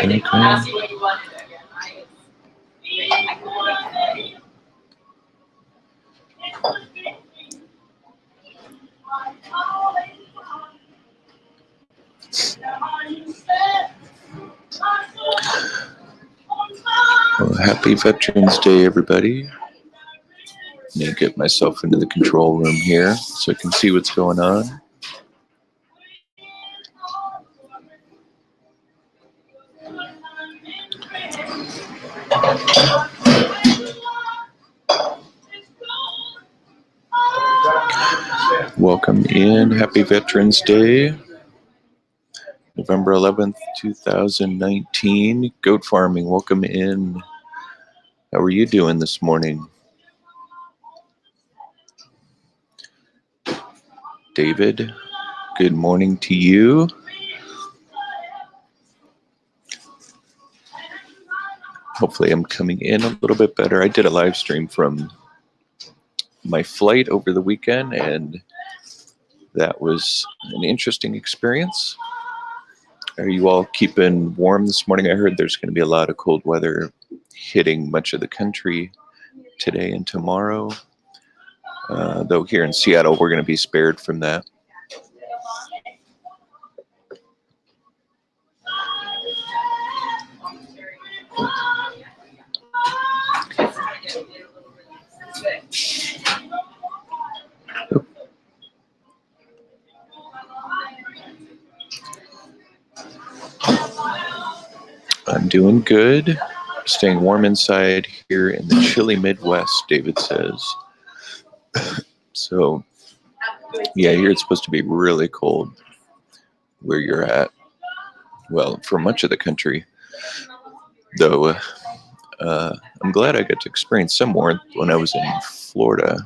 Okay. Well, happy Veterans Day, everybody. Let me get myself into the control room here so I can see what's going on. Welcome in. Happy Veterans Day. November 11th, 2019. Goat farming. Welcome in. How are you doing this morning? David, good morning to you. Hopefully I'm coming in a little bit better. I did a live stream from my flight over the weekend, and that was an interesting experience. Are you all keeping warm this morning? I heard there's going to be a lot of cold weather hitting much of the country today and tomorrow. Though here in Seattle, we're going to be spared from that. I'm doing good. Staying warm inside here in the chilly Midwest, David says. So, yeah, here it's supposed to be really cold where you're at. Well, for much of the country. Though, I'm glad I got to experience some warmth when I was in Florida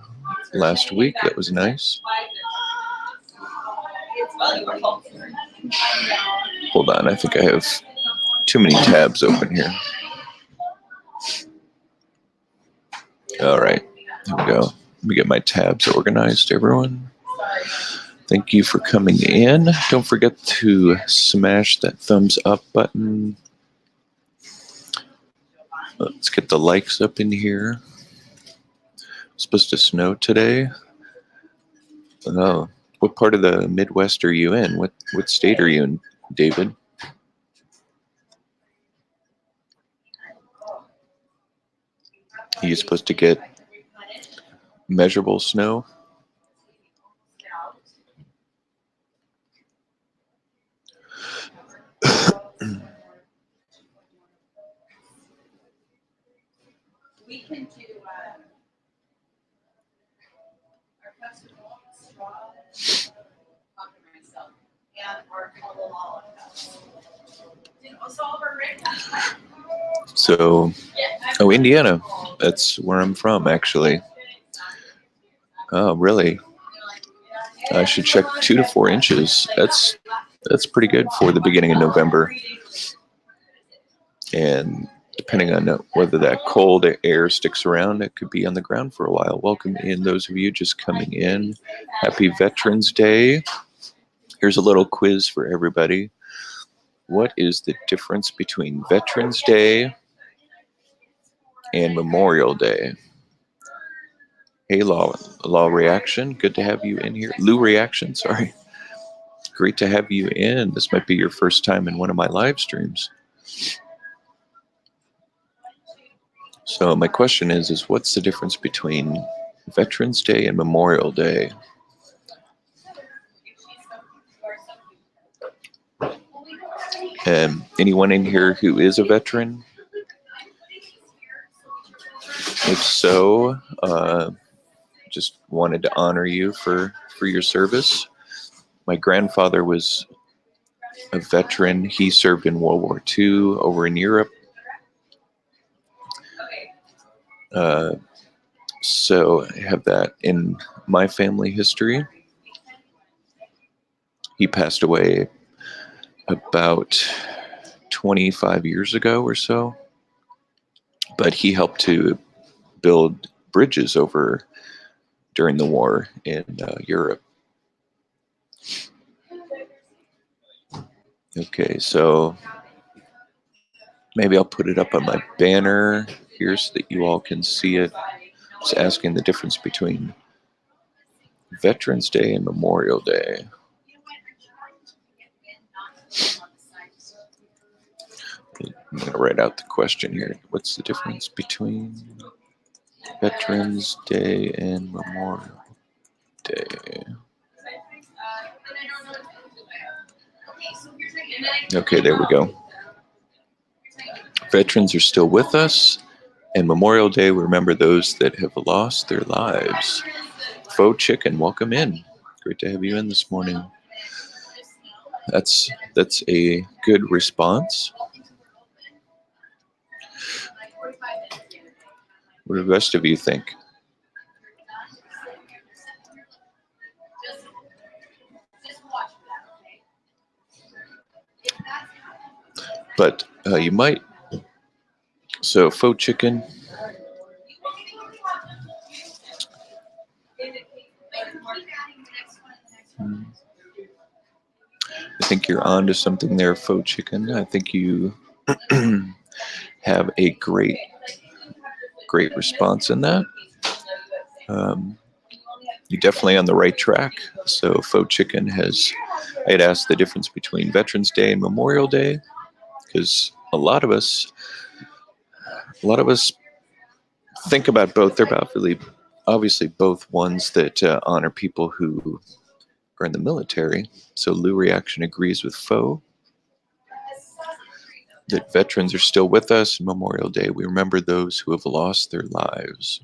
last week. That was nice. Hold on, I think I have too many tabs open here. All right, here we go. Let me get my tabs organized, everyone. Thank you for coming in. Don't forget to smash that thumbs up button. Let's get the likes up in here. It's supposed to snow today. Oh, what part of the Midwest are you in? What state are you in, David? Are you supposed to get measurable snow? We can do our festival straw myself and our Aloha. So, oh, Indiana. That's where I'm from, actually. Oh, really? I should check 2 to 4 inches. That's pretty good for the beginning of November. And depending on whether that cold air sticks around, it could be on the ground for a while. Welcome in those of you just coming in. Happy Veterans Day. Here's a little quiz for everybody. What is the difference between Veterans Day and Memorial Day? Hey, Law Reaction, good to have you in here. Lou Reaction, sorry. Great to have you in. This might be your first time in one of my live streams. So my question is what's the difference between Veterans Day and Memorial Day? Anyone in here who is a veteran? If so, just wanted to honor you for your service. My grandfather was a veteran. He served in World War II over in Europe. So I have that in my family history. He passed away about 25 years ago or so, but he helped to build bridges over during the war in Europe. Okay, so Maybe I'll put it up on my banner here so that you all can see it. It's asking the difference between Veterans Day and Memorial Day. I'm going to write out the question here. What's the difference between Veterans Day and Memorial Day? Okay, there we go. Veterans are still with us, and Memorial Day, we remember those that have lost their lives. Faux Chicken, welcome in. Great to have you in this morning. That's a good response. What do the rest of you think? But you might. So Faux Chicken. I think you're on to something there, Faux Chicken. I think you have a great response in that. You're definitely on the right track. So Faux Chicken I had asked the difference between Veterans Day and Memorial Day, because a lot of us think about both. They're about really, obviously, both ones that honor people who are in the military. So Lou Reaction agrees with Faux that veterans are still with us. Memorial Day, we remember those who have lost their lives.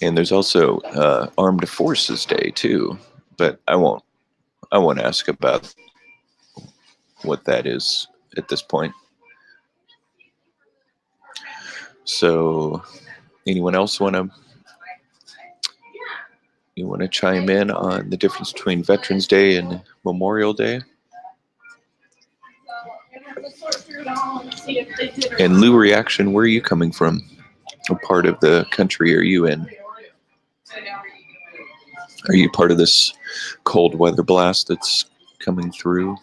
And there's also Armed Forces Day too, but I won't ask about what that is at this point. So, anyone else want to chime in on the difference between Veterans Day and Memorial Day? And Lou Reaction, where are you coming from? What part of the country are you in? Are you part of this cold weather blast that's coming through?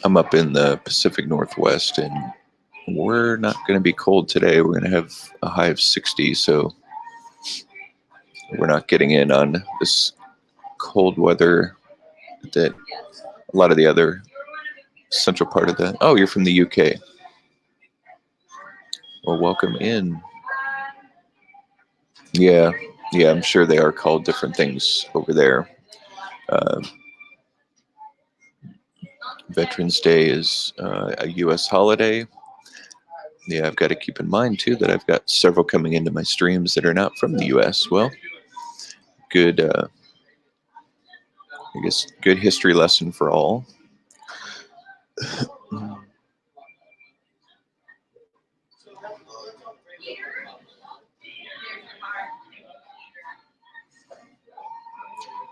I'm up in the Pacific Northwest, and we're not going to be cold today. We're going to have a high of 60, so we're not getting in on this cold weather that a lot of the other central part of the... Oh, you're from the UK. Well, welcome in. Yeah, I'm sure they are called different things over there. Veterans Day is a U.S. holiday. Yeah, I've got to keep in mind, too, that I've got several coming into my streams that are not from the U.S. Well, good, I guess, good history lesson for all.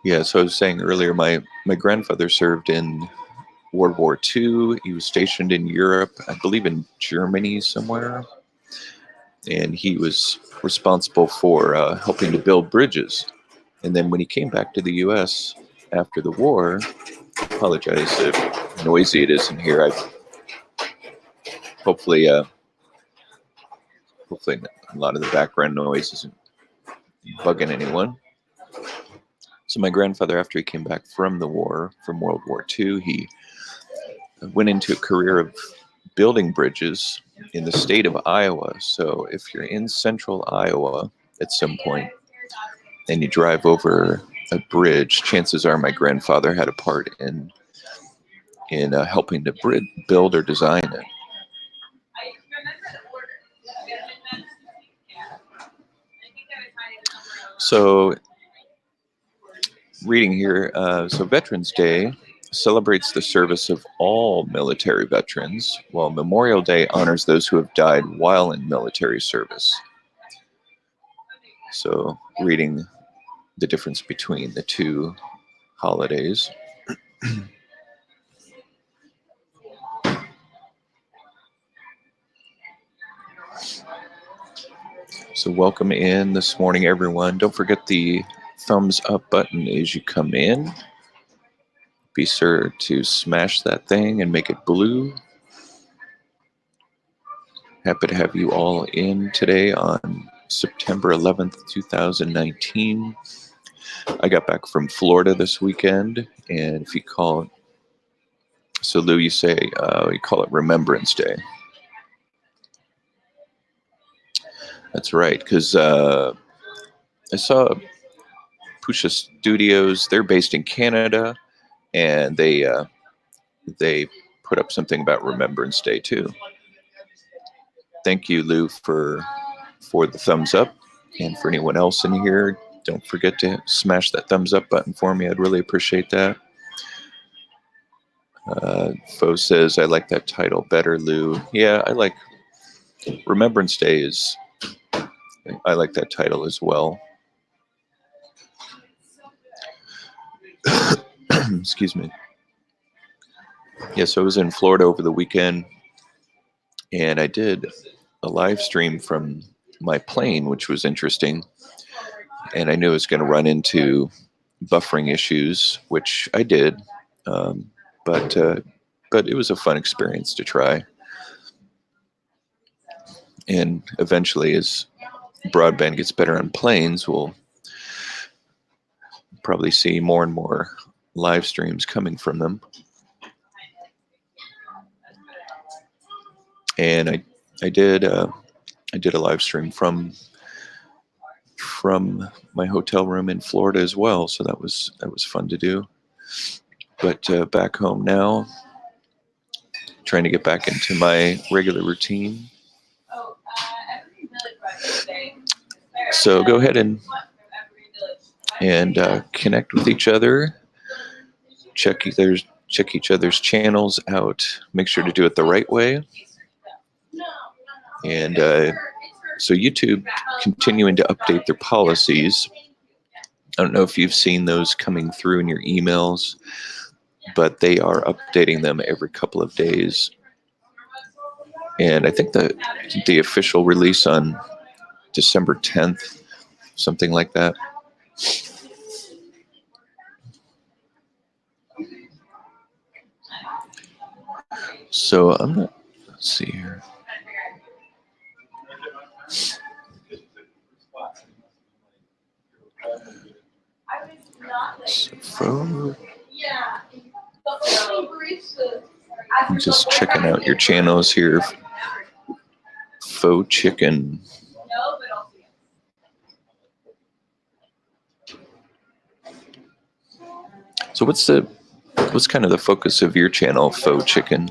Yeah, so I was saying earlier, my grandfather served in World War II. He was stationed in Europe, I believe in Germany somewhere. And he was responsible for helping to build bridges. And then when he came back to the U.S. after the war, I apologize if noisy it is in here. Hopefully a lot of the background noise isn't bugging anyone. So my grandfather, after he came back from the war, from World War II, he went into a career of building bridges in the state of Iowa. So if you're in central Iowa at some point and you drive over a bridge, chances are my grandfather had a part in helping to build or design it. So reading here, so Veterans Day celebrates the service of all military veterans, while Memorial Day honors those who have died while in military service. So reading the difference between the two holidays. So welcome in this morning, everyone. Don't forget the thumbs up button as you come in. Be sure to smash that thing and make it blue. Happy to have you all in today on September 11th, 2019. I got back from Florida this weekend, and if you call it, so Lou, you say, we call it Remembrance Day. That's right, because I saw Pusha Studios. They're based in Canada, and they put up something about Remembrance Day too. Thank you, Lou, for the thumbs up, and for anyone else in here, don't forget to smash that thumbs up button for me. I'd really appreciate that. Fo says, I like that title better, Lou. Yeah, I like Remembrance Day I like that title as well. Excuse me. Yeah, so I was in Florida over the weekend, and I did a live stream from my plane, which was interesting. And I knew I was going to run into buffering issues, which I did. But it was a fun experience to try. And eventually, as broadband gets better on planes, we'll probably see more and more live streams coming from them. And I did a live stream from my hotel room in Florida as well, so that was fun to do. But back home now, trying to get back into my regular routine. So go ahead and connect with each other. Check each other's channels out. Make sure to do it the right way. And so YouTube continuing to update their policies. I don't know if you've seen those coming through in your emails, but they are updating them every couple of days. And I think the official release on December 10th, something like that. So let's see here. So I'm just checking out your channels here. Faux Chicken. So what's kind of the focus of your channel, Faux Chicken?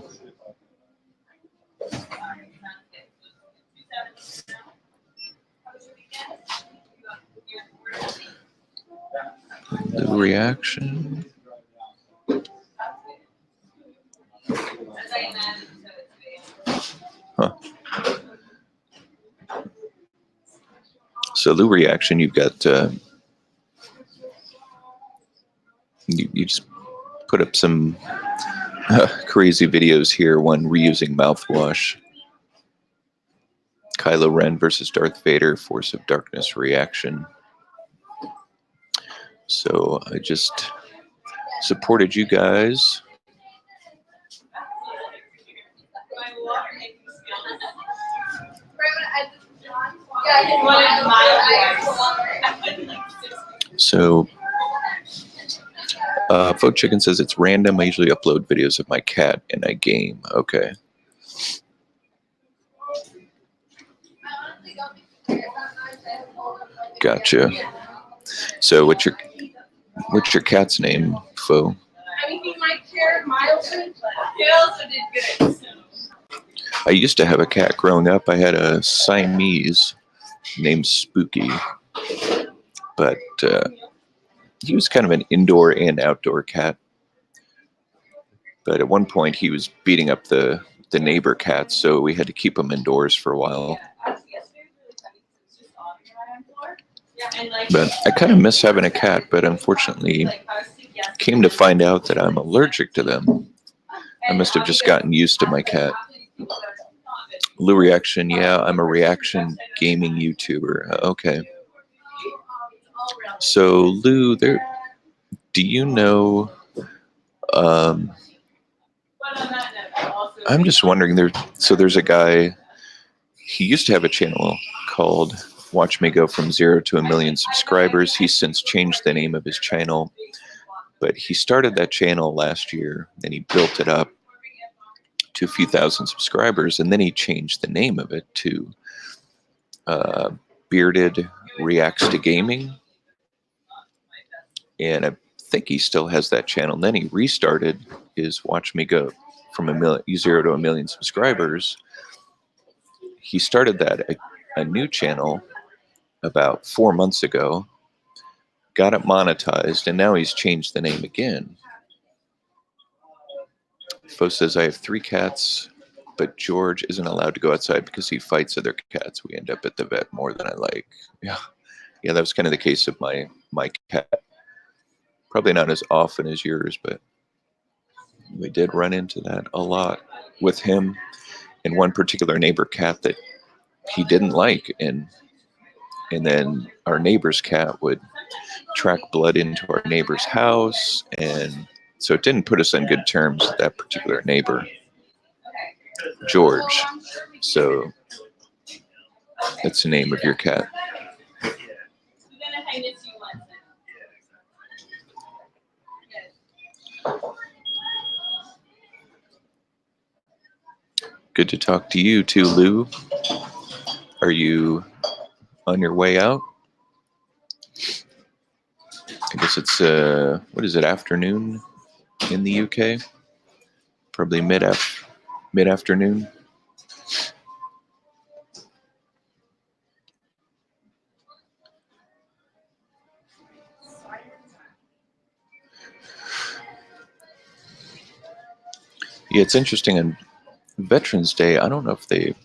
The reaction. Huh. So the reaction, you've got you just put up some crazy videos here. One reusing mouthwash. Kylo Ren versus Darth Vader, Force of Darkness reaction. So I just supported you guys. So Faux Chicken says it's random. I usually upload videos of my cat and I game. Okay. Gotcha. So what's your cat's name, Faux? I used to have a cat growing up. I had a Siamese named Spooky, but he was kind of an indoor and outdoor cat. But at one point he was beating up the neighbor cats, so we had to keep him indoors for a while. But I kind of miss having a cat, but unfortunately came to find out that I'm allergic to them. I must have just gotten used to my cat Lou Reaction, yeah, I'm a reaction gaming YouTuber. Okay. So Lou, do you know, um, I'm just wondering, there's a guy, he used to have a channel called Watch Me Go from 0 to 1 million subscribers. He's since changed the name of his channel, but he started that channel last year and he built it up to a few thousand subscribers, and then he changed the name of it to Bearded Reacts to Gaming, and I think he still has that channel. And then he restarted his Watch Me Go from 0 to 1 million subscribers. He started a new channel about 4 months ago, got it monetized, and now he's changed the name again. Fo says, I have 3 cats, but George isn't allowed to go outside because he fights other cats. We end up at the vet more than I like. Yeah, that was kind of the case of my cat. Probably not as often as yours, but we did run into that a lot with him and one particular neighbor cat that he didn't like, and then our neighbor's cat would track blood into our neighbor's house, and so it didn't put us on good terms with that particular neighbor, George. So that's the name of your cat. Good to talk to you too, Lou. Are you on your way out? I guess it's what is it, afternoon in the UK? Probably mid-afternoon. Yeah, it's interesting. On Veterans Day, I don't know if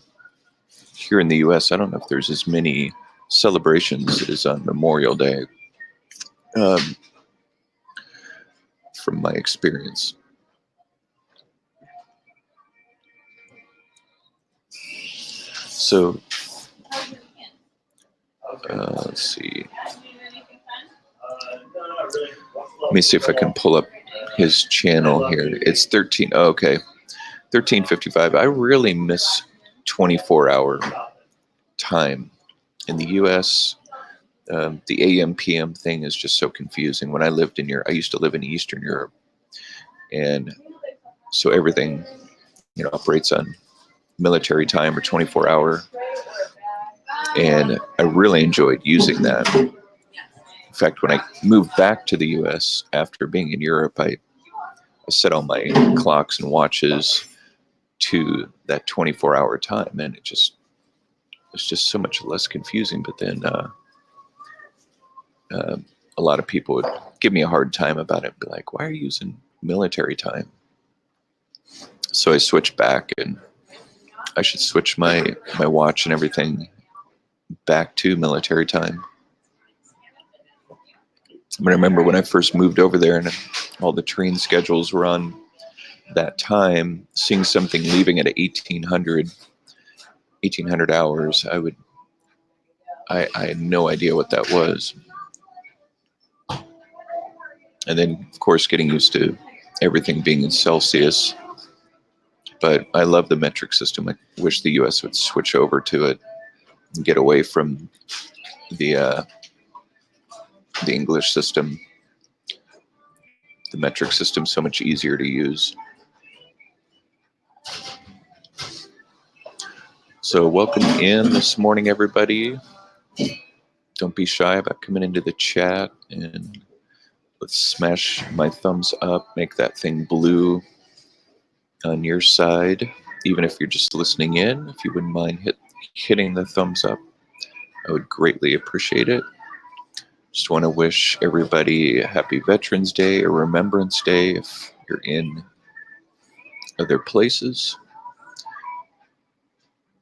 here in the US, I don't know if there's as many celebrations as on Memorial Day, from my experience. So, let's see. Let me see if I can pull up his channel here. It's 13. Oh, okay. 13:55. I really miss 24-hour time in the U.S. The AM PM thing is just so confusing. When I lived in Europe, I used to live in Eastern Europe, and so everything, operates on military time or 24-hour, and I really enjoyed using that. In fact, when I moved back to the U.S. after being in Europe, I set all my clocks and watches to that 24-hour time, and it's just so much less confusing. But then a lot of people would give me a hard time about it and be like, why are you using military time? So I switched back, and I should switch my watch and everything back to military time. But I remember when I first moved over there and all the train schedules were on that time, seeing something leaving at 1800 hours, I had no idea what that was. And then, of course, getting used to everything being in Celsius. But I love the metric system. I wish the U.S. would switch over to it and get away from the English system. The metric system's so much easier to use. So welcome in this morning, everybody. Don't be shy about coming into the chat, and let's smash my thumbs up, make that thing blue on your side. Even if you're just listening in, if you wouldn't mind hitting the thumbs up, I would greatly appreciate it. Just want to wish everybody a happy Veterans Day or Remembrance Day if you're in other places.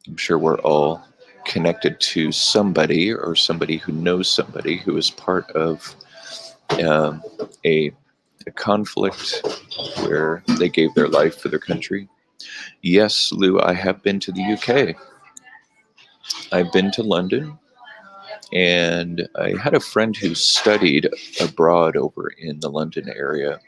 I'm sure we're all connected to somebody or somebody who knows somebody who is part of a conflict where they gave their life for their country. Yes, Lou, I have been to the UK. I've been to London, and I had a friend who studied abroad over in the London area.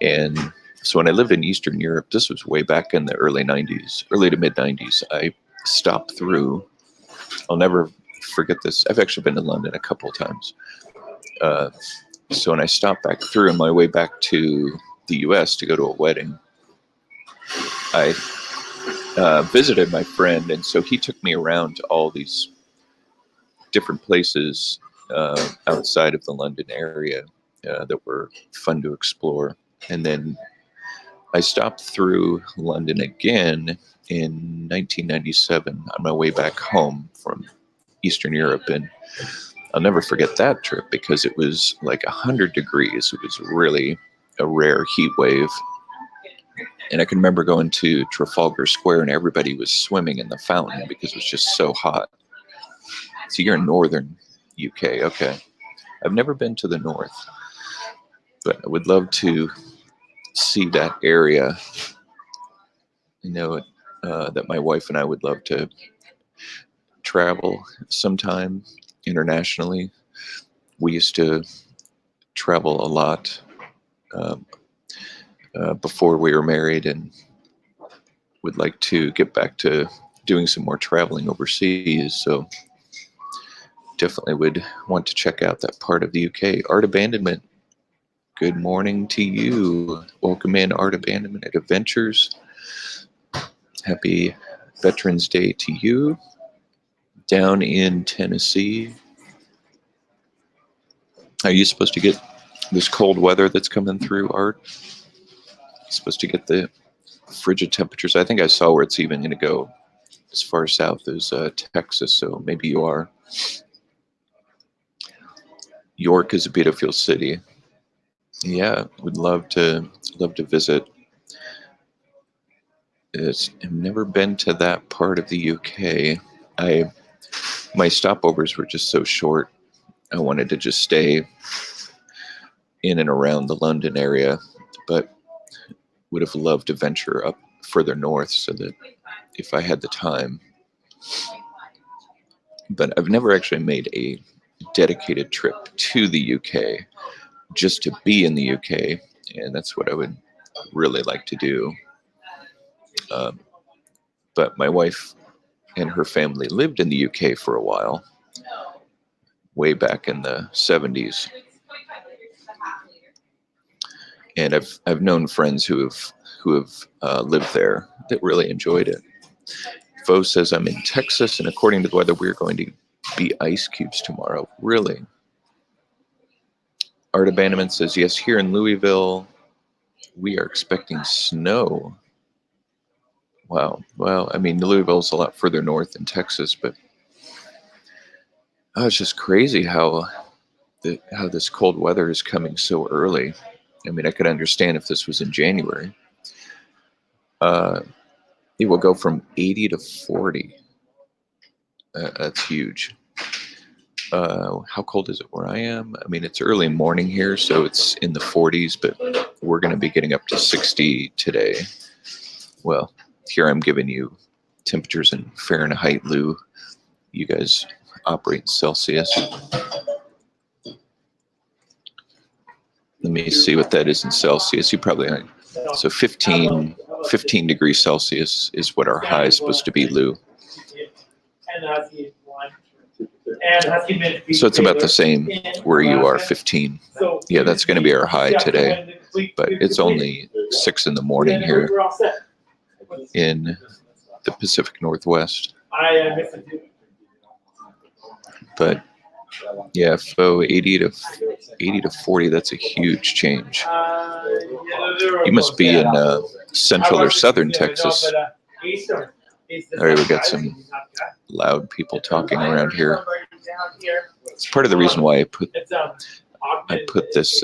And so when I lived in Eastern Europe, this was way back in the early 90s, early to mid 90s, I stopped through. I'll never forget this. I've actually been to London a couple of times. So when I stopped back through on my way back to the US to go to a wedding, I visited my friend, and so he took me around to all these different places outside of the London area that were fun to explore. And then I stopped through London again in 1997 on my way back home from Eastern Europe, and I'll never forget that trip because it was like 100 degrees. It was really a rare heat wave. And I can remember going to Trafalgar Square and everybody was swimming in the fountain because it was just so hot. So you're in northern UK, okay. I've never been to the north, but I would love to see that area. You know, that my wife and I would love to travel sometime internationally. We used to travel a lot before we were married, and would like to get back to doing some more traveling overseas. So definitely would want to check out that part of the UK. Art Abandonment, good morning to you. Welcome in, Art Abandonment at Adventures. Happy Veterans Day to you. Down in Tennessee. Are you supposed to get this cold weather that's coming through, Art? Supposed to get the frigid temperatures. I think I saw where it's even going to go as far south as Texas, so maybe you are. York is a beautiful city. Yeah, would love to visit. I've never been to that part of the UK. My stopovers were just so short. I wanted to just stay in and around the London area, but would have loved to venture up further north so that if I had the time. But I've never actually made a dedicated trip to the UK just to be in the UK, and that's what I would really like to do. But my wife and her family lived in the UK for a while, way back in the 70s. And I've known friends who have lived there that really enjoyed it. Fo says, I'm in Texas, and according to the weather, we're going to be ice cubes tomorrow. Really? Art Abandonment says, yes, here in Louisville, we are expecting snow. Wow. Well, I mean, Louisville's a lot further north than Texas, but it's just crazy how this cold weather is coming so early. I mean, I could understand if this was in January. It will go from 80 to 40. That's huge. How cold is it where I am? I mean, it's early morning here, so it's in the 40s, but we're going to be getting up to 60 today. Well, here I'm giving you temperatures in Fahrenheit, Lou. You guys operate in Celsius. Let me see what that is in Celsius. You probably aren't. So 15 degrees Celsius is what our high is supposed to be, Lou. So it's about the same where you are, 15. Yeah, that's going to be our high today. But it's only 6 in the morning here in the Pacific Northwest. But yeah, so 80 to 40, that's a huge change. You must be in central or southern Texas. All right, we got some loud people talking around here. It's part of the reason why I put this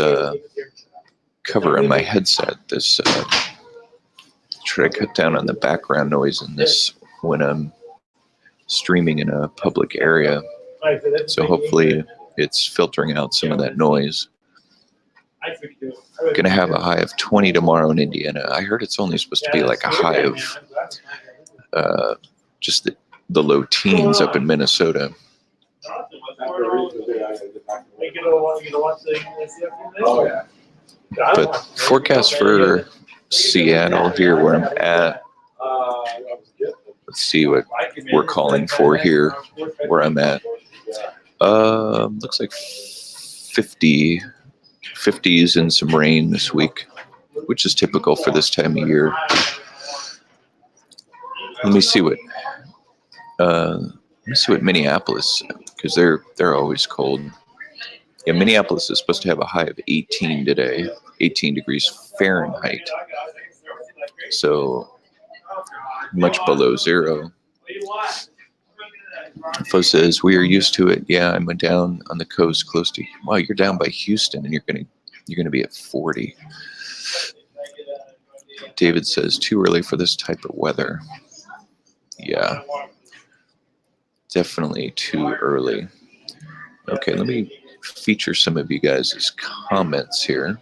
cover on my headset. This try to cut down on the background noise in this when I'm streaming in a public area. So hopefully it's filtering out some of that noise. Going to have a high of 20 tomorrow in Indiana. I heard it's only supposed to be like a high of just the low teens up in Minnesota. But forecast for Seattle here where I'm at. Let's see what we're calling for here where I'm at. Looks like 50s and some rain this week, which is typical for this time of year. Let me see what Minneapolis, because they're always cold. Yeah, Minneapolis is supposed to have a high of 18 today, 18 degrees Fahrenheit. So much below zero. Fo says, we are used to it. Yeah, I went down on the coast close to, wow, you're down by Houston and you're gonna be at 40. David says, too early for this type of weather. Yeah, definitely too early. Okay, let me feature some of you guys' comments here.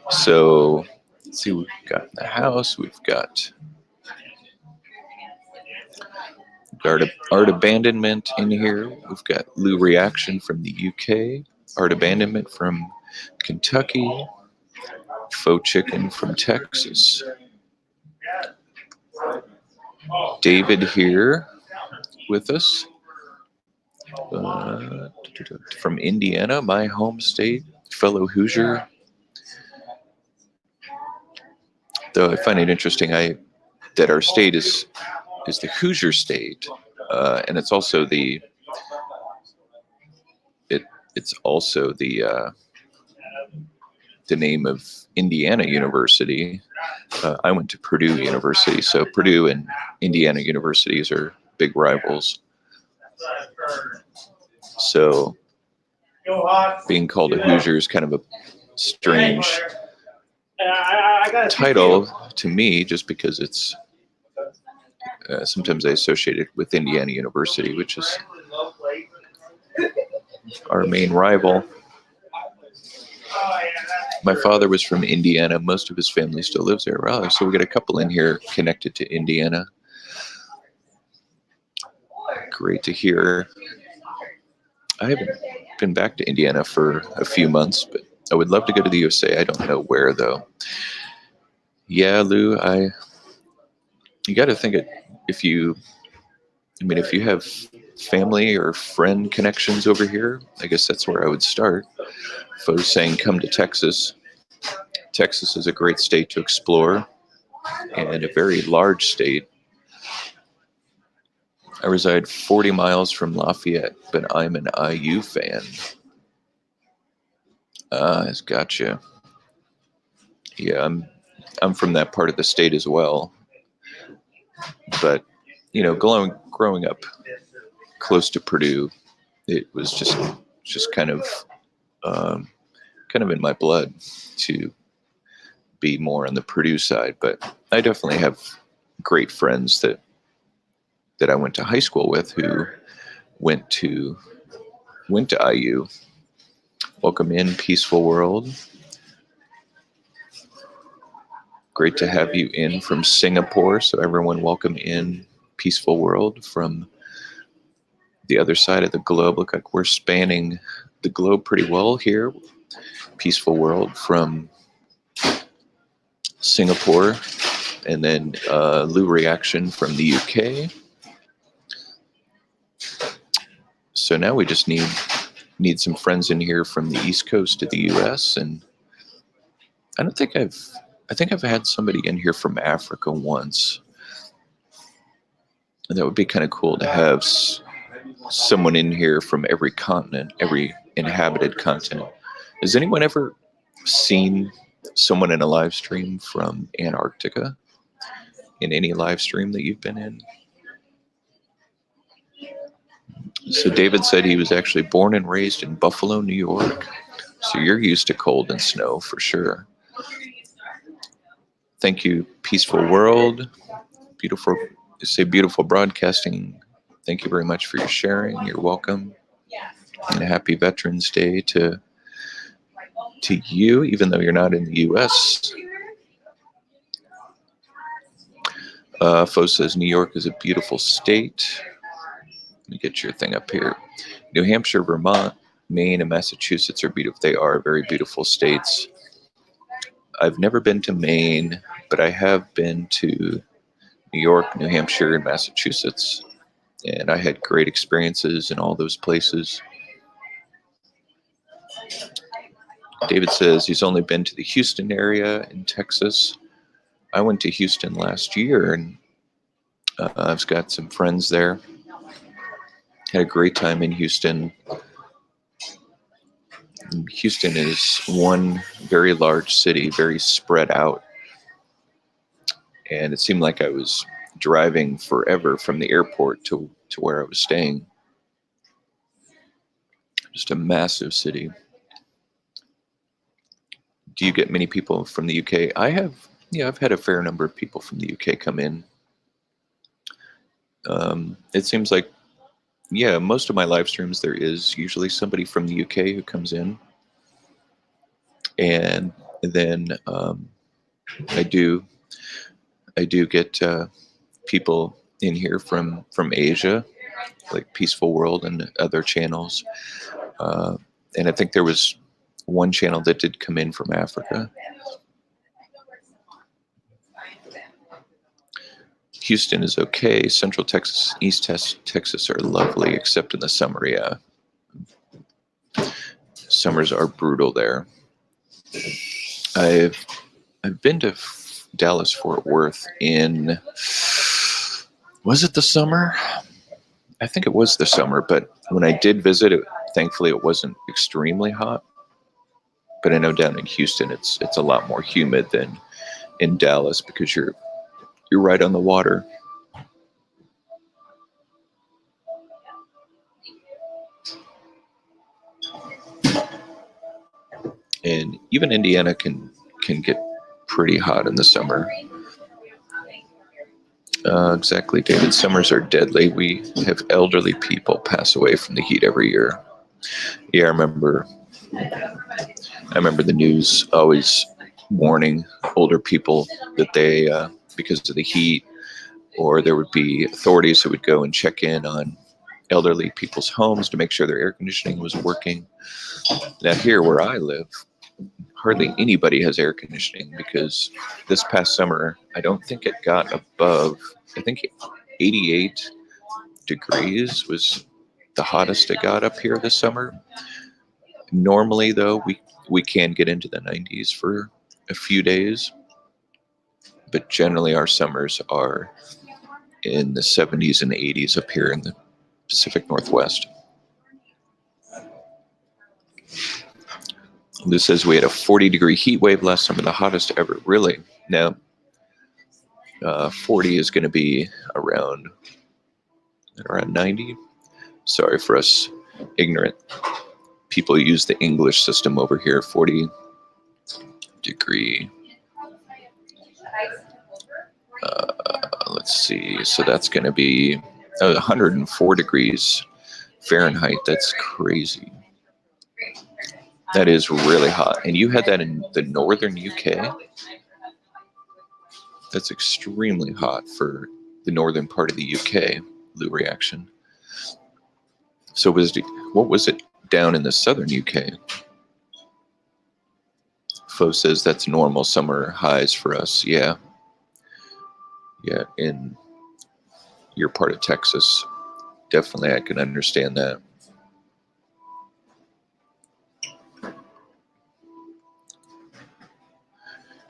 So let's see what we've got in the house. We've got Art Abandonment in here. We've got Lou Reaction from the UK. Art Abandonment from Kentucky. Faux Chicken from Texas. David here with us. From Indiana, my home state. Fellow Hoosier. Though I find it interesting that our state is the Hoosier state, and it's also the name of Indiana University. I went to Purdue University, so Purdue and Indiana universities are big rivals. So being called a Hoosier is kind of a strange title to me, just because it's sometimes I associate it with Indiana University, which is our main rival. My father was from Indiana. Most of his family still lives there. Oh, so we got a couple in here connected to Indiana. Great to hear. I haven't been back to Indiana for a few months, but I would love to go to the USA. I don't know where, though. Yeah, Lou, you got to think if you have family or friend connections over here, I guess that's where I would start. If I was saying come to Texas, Texas is a great state to explore and a very large state. I reside 40 miles from Lafayette, but I'm an IU fan. Gotcha. Yeah, I'm from that part of the state as well. But growing up close to Purdue, it was just kind of in my blood to be more on the Purdue side. But I definitely have great friends that I went to high school with who went to IU. Welcome in, Peaceful World. Great to have you in from Singapore. So everyone, welcome in, Peaceful World from the other side of the globe. Look like we're spanning the globe pretty well here. Peaceful World from Singapore, and then Lou Reaction from the UK. So now we just need some friends in here from the East Coast of the US, and I think I've had somebody in here from Africa once, and that would be kind of cool to have someone in here from every continent, every inhabited continent. Has anyone ever seen someone in a live stream from Antarctica in any live stream that you've been in? So David said he was actually born and raised in Buffalo, New York. So you're used to cold and snow for sure. Thank you, Peaceful World. Beautiful broadcasting. Thank you very much for your sharing. You're welcome. And happy Veterans Day to you, even though you're not in the U.S. Fo says New York is a beautiful state. Let me get your thing up here. New Hampshire, Vermont, Maine, and Massachusetts are beautiful. They are very beautiful states. I've never been to Maine, but I have been to New York, New Hampshire, and Massachusetts, and I had great experiences in all those places. David says he's only been to the Houston area in Texas. I went to Houston last year, and I've got some friends there. Had a great time in Houston. Houston is one very large city, very spread out. And it seemed like I was driving forever from the airport to where I was staying. Just a massive city. Do you get many people from the UK? I've had a fair number of people from the UK come in. It seems like, most of my live streams, there is usually somebody from the UK who comes in. And then I do get people in here from Asia, like Peaceful World and other channels. And I think there was one channel that did come in from Africa. Houston is okay. Central Texas, East Texas are lovely, except in the summer. Yeah, summers are brutal there. I've been to Dallas Fort Worth in, was it the summer? I think it was the summer, but when I did visit it, thankfully it wasn't extremely hot. But I know down in Houston it's a lot more humid than in Dallas because you're right on the water. And even Indiana can get pretty hot in the summer. Exactly, David. Summers are deadly. We have elderly people pass away from the heat every year. Yeah, I remember the news always warning older people that they, because of the heat, or there would be authorities who would go and check in on elderly people's homes to make sure their air conditioning was working. Now here where I live, hardly anybody has air conditioning because this past summer, I don't think it got above, I think 88 degrees was the hottest it got up here this summer. Normally, though, we can get into the 90s for a few days, but generally our summers are in the 70s and 80s up here in the Pacific Northwest. This says we had a 40-degree heat wave last summer, the hottest ever. Really? Now, 40 is going to be around 90. Sorry for us ignorant people who use the English system over here. 40-degree. Let's see. So that's going to be 104 degrees Fahrenheit. That's crazy. That is really hot. And you had that in the northern UK? That's extremely hot for the northern part of the UK, Lou Reaction. So what was it down in the southern UK? Fo says that's normal summer highs for us. Yeah. Yeah, in your part of Texas, definitely I can understand that.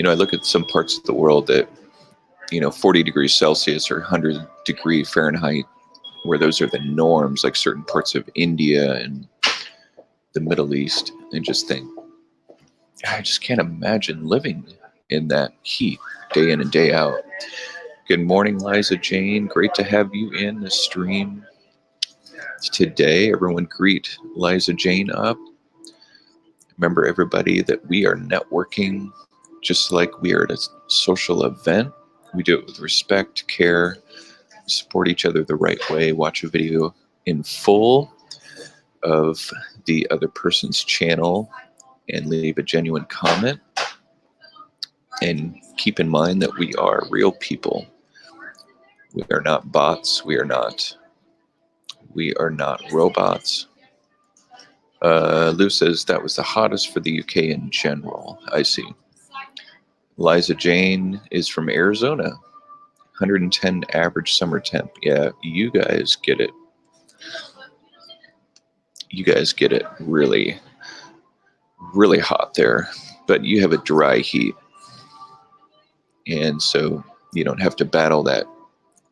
I look at some parts of the world that, 40 degrees Celsius or 100 degree Fahrenheit, where those are the norms, like certain parts of India and the Middle East, and just think, I just can't imagine living in that heat day in and day out. Good morning, Liza Jane. Great to have you in the stream today. Everyone greet Liza Jane up. Remember, everybody, that we are networking just like we are at a social event. We do it with respect, care, support each other the right way, watch a video in full of the other person's channel and leave a genuine comment. And keep in mind that we are real people We are not bots. We are not robots. Lou says that was the hottest for the UK in general. I see. Liza Jane is from Arizona. 110 average summer temp. Yeah, you guys get it. You guys get it really, really hot there. But you have a dry heat. And so you don't have to battle that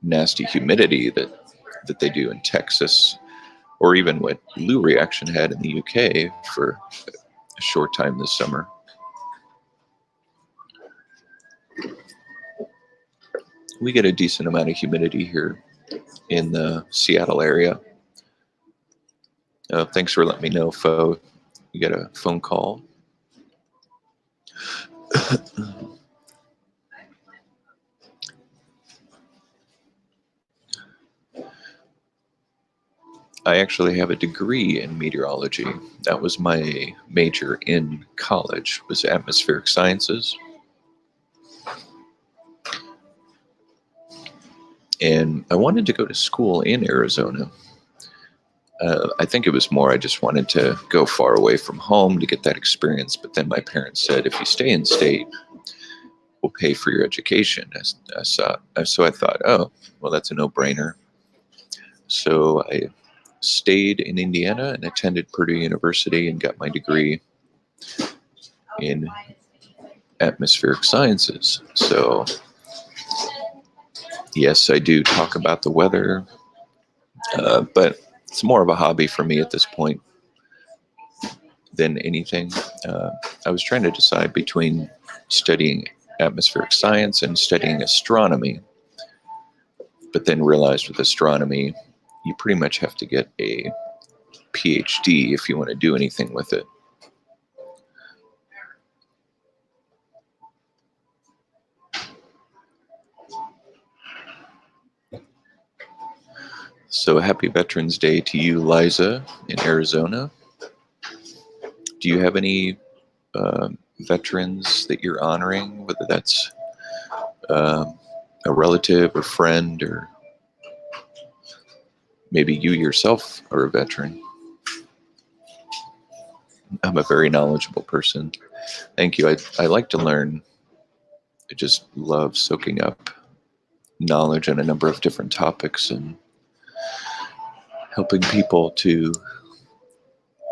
nasty humidity that they do in Texas, or even what Lou Reaction had in the UK for a short time this summer. We get a decent amount of humidity here in the Seattle area. Thanks for letting me know, Fo. You got a phone call. I actually have a degree in meteorology. That was my major in college, was atmospheric sciences. And I wanted to go to school in Arizona. I think it was more I just wanted to go far away from home to get that experience. But then my parents said, if you stay in state, we'll pay for your education. So I thought, oh, well, that's a no-brainer. So I stayed in Indiana and attended Purdue University and got my degree in atmospheric sciences. So yes, I do talk about the weather, but it's more of a hobby for me at this point than anything. I was trying to decide between studying atmospheric science and studying astronomy, but then realized with astronomy, you pretty much have to get a PhD if you want to do anything with it. So happy Veterans Day to you, Liza, in Arizona. Do you have any veterans that you're honoring, whether that's a relative or friend, or maybe you yourself are a veteran? I'm a very knowledgeable person. Thank you. I like to learn. I just love soaking up knowledge on a number of different topics and helping people to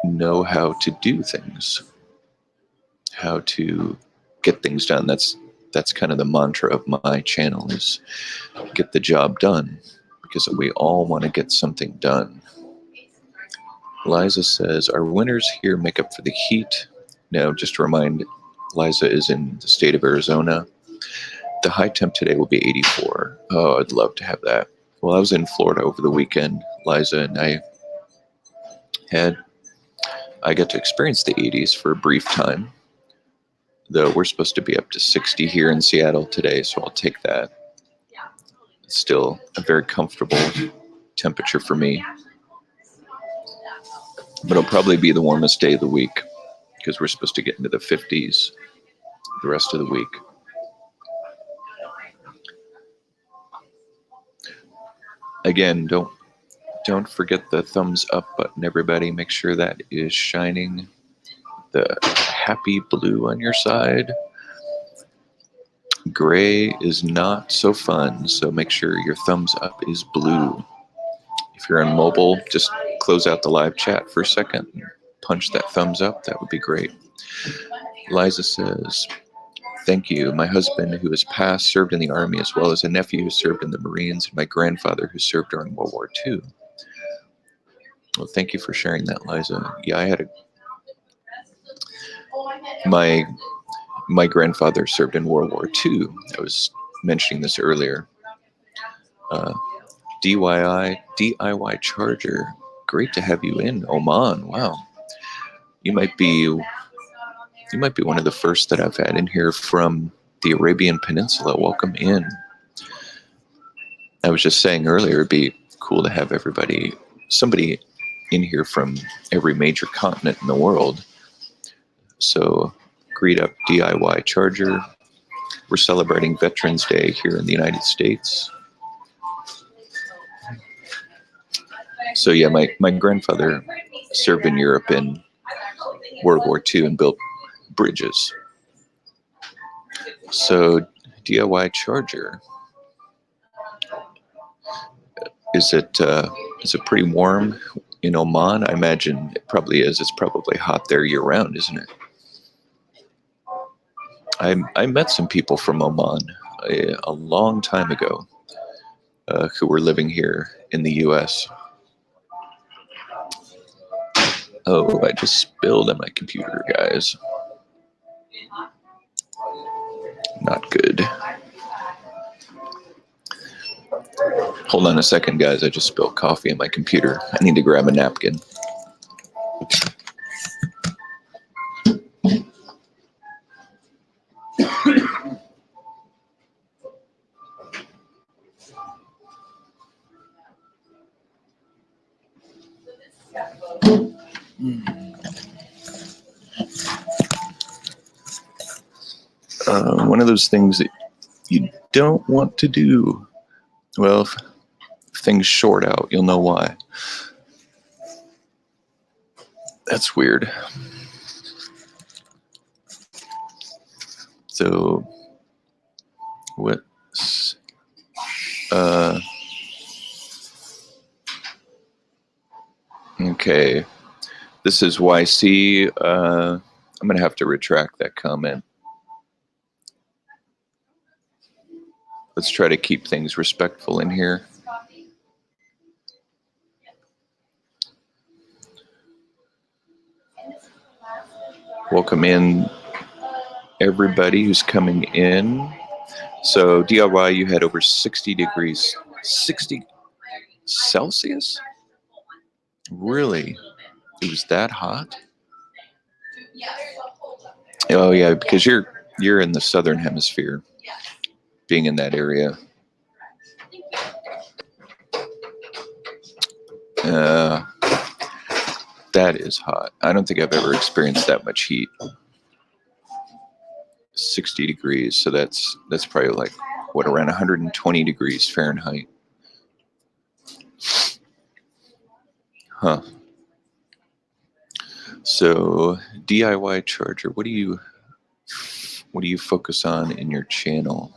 know how to do things, how to get things done. That's kind of the mantra of my channel, is get the job done, because we all want to get something done. Liza says, our winters here make up for the heat. Now, just to remind, Liza is in the state of Arizona. The high temp today will be 84. Oh, I'd love to have that. Well, I was in Florida over the weekend, Liza, and I got to experience the 80s for a brief time, though we're supposed to be up to 60 here in Seattle today, so I'll take that. It's still a very comfortable temperature for me, but it'll probably be the warmest day of the week because we're supposed to get into the 50s the rest of the week. Again, don't forget the thumbs up button, everybody. Make sure that is shining the happy blue on your side. Gray is not so fun, so make sure your thumbs up is blue. If you're on mobile, just close out the live chat for a second and punch that thumbs up. That would be great. Liza says, thank you. My husband, who has passed, served in the Army, as well as a nephew who served in the Marines, and my grandfather who served during World War II. Well, thank you for sharing that, Liza. Yeah, I had my grandfather served in World War II. I was mentioning this earlier. DIY Charger. Great to have you in Oman. Wow. You might be one of the first that I've had in here from the Arabian Peninsula. Welcome in. I was just saying earlier, it'd be cool to have somebody in here from every major continent in the world. So greet up DIY Charger. We're celebrating Veterans Day here in the United States. So yeah, my grandfather served in Europe in World War II and built bridges. So DIY charger. Is it pretty warm in Oman? I imagine it probably is. It's probably hot there year round, isn't it? I met some people from Oman a long time ago who were living here in the U.S. Oh, I just spilled on my computer, guys. Not good. Hold on a second, guys. I just spilled coffee on my computer. I need to grab a napkin. One of those things that you don't want to do. Well, if things short out, you'll know why. That's weird. So, what's okay. This is YC. I'm gonna have to retract that comment. Let's try to keep things respectful in here. Welcome in everybody who's coming in. So DIY, you had over 60 degrees. 60 Celsius? Really? It was that hot? Oh yeah, because you're in the southern hemisphere, being in that area. That is hot. I don't think I've ever experienced that much heat. 60 degrees, so that's probably like what, around 120 degrees Fahrenheit. Huh. So DIY charger, what do you focus on in your channel?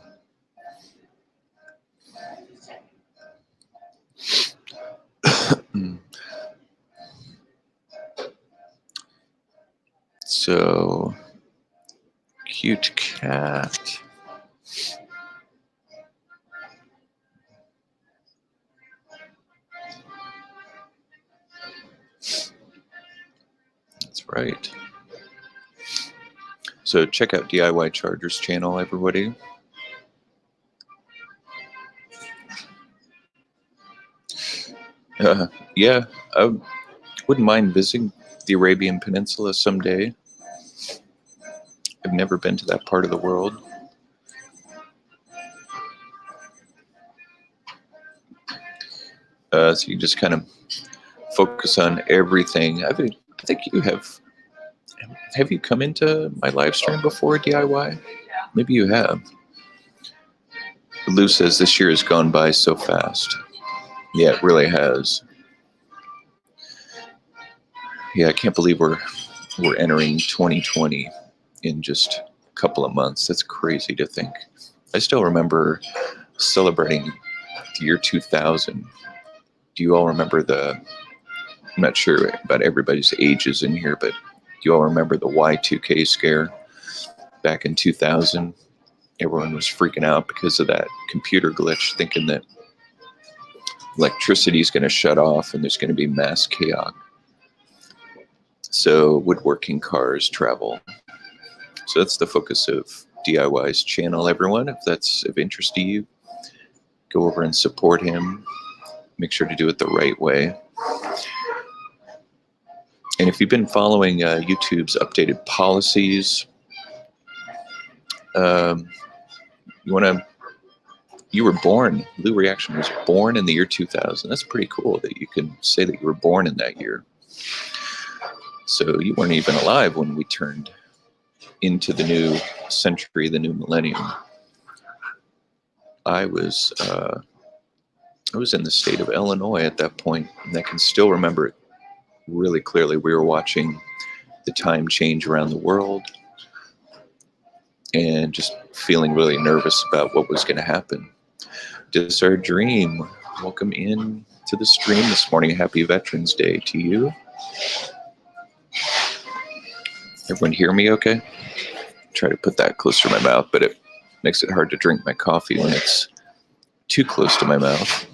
So cute cat. That's right. So check out DIY Charger's channel, everybody. Yeah, I wouldn't mind visiting the Arabian Peninsula someday. I've never been to that part of the world. So you just kind of focus on everything. I think you have. Have you come into my live stream before, DIY? Maybe you have. Lou says this year has gone by so fast. Yeah, it really has. Yeah, I can't believe we're entering 2020 in just a couple of months. That's crazy to think. I still remember celebrating the year 2000. Do you all remember I'm not sure about everybody's ages in here, but do you all remember the Y2K scare back in 2000? Everyone was freaking out because of that computer glitch, thinking that electricity is going to shut off and there's going to be mass chaos. So woodworking cars travel. So that's the focus of DIY's channel, everyone. If that's of interest to you, go over and support him. Make sure to do it the right way. And if you've been following YouTube's updated policies, you were born, Lou Reaction was born in the year 2000. That's pretty cool that you can say that you were born in that year. So you weren't even alive when we turned into the new century, the new millennium. I was I was in the state of Illinois at that point, and I can still remember it really clearly. We were watching the time change around the world and just feeling really nervous about what was going to happen. This is our dream. Welcome in to the stream this morning. Happy Veterans Day to you. Everyone hear me okay? Try to put that closer to my mouth, but it makes it hard to drink my coffee when it's too close to my mouth.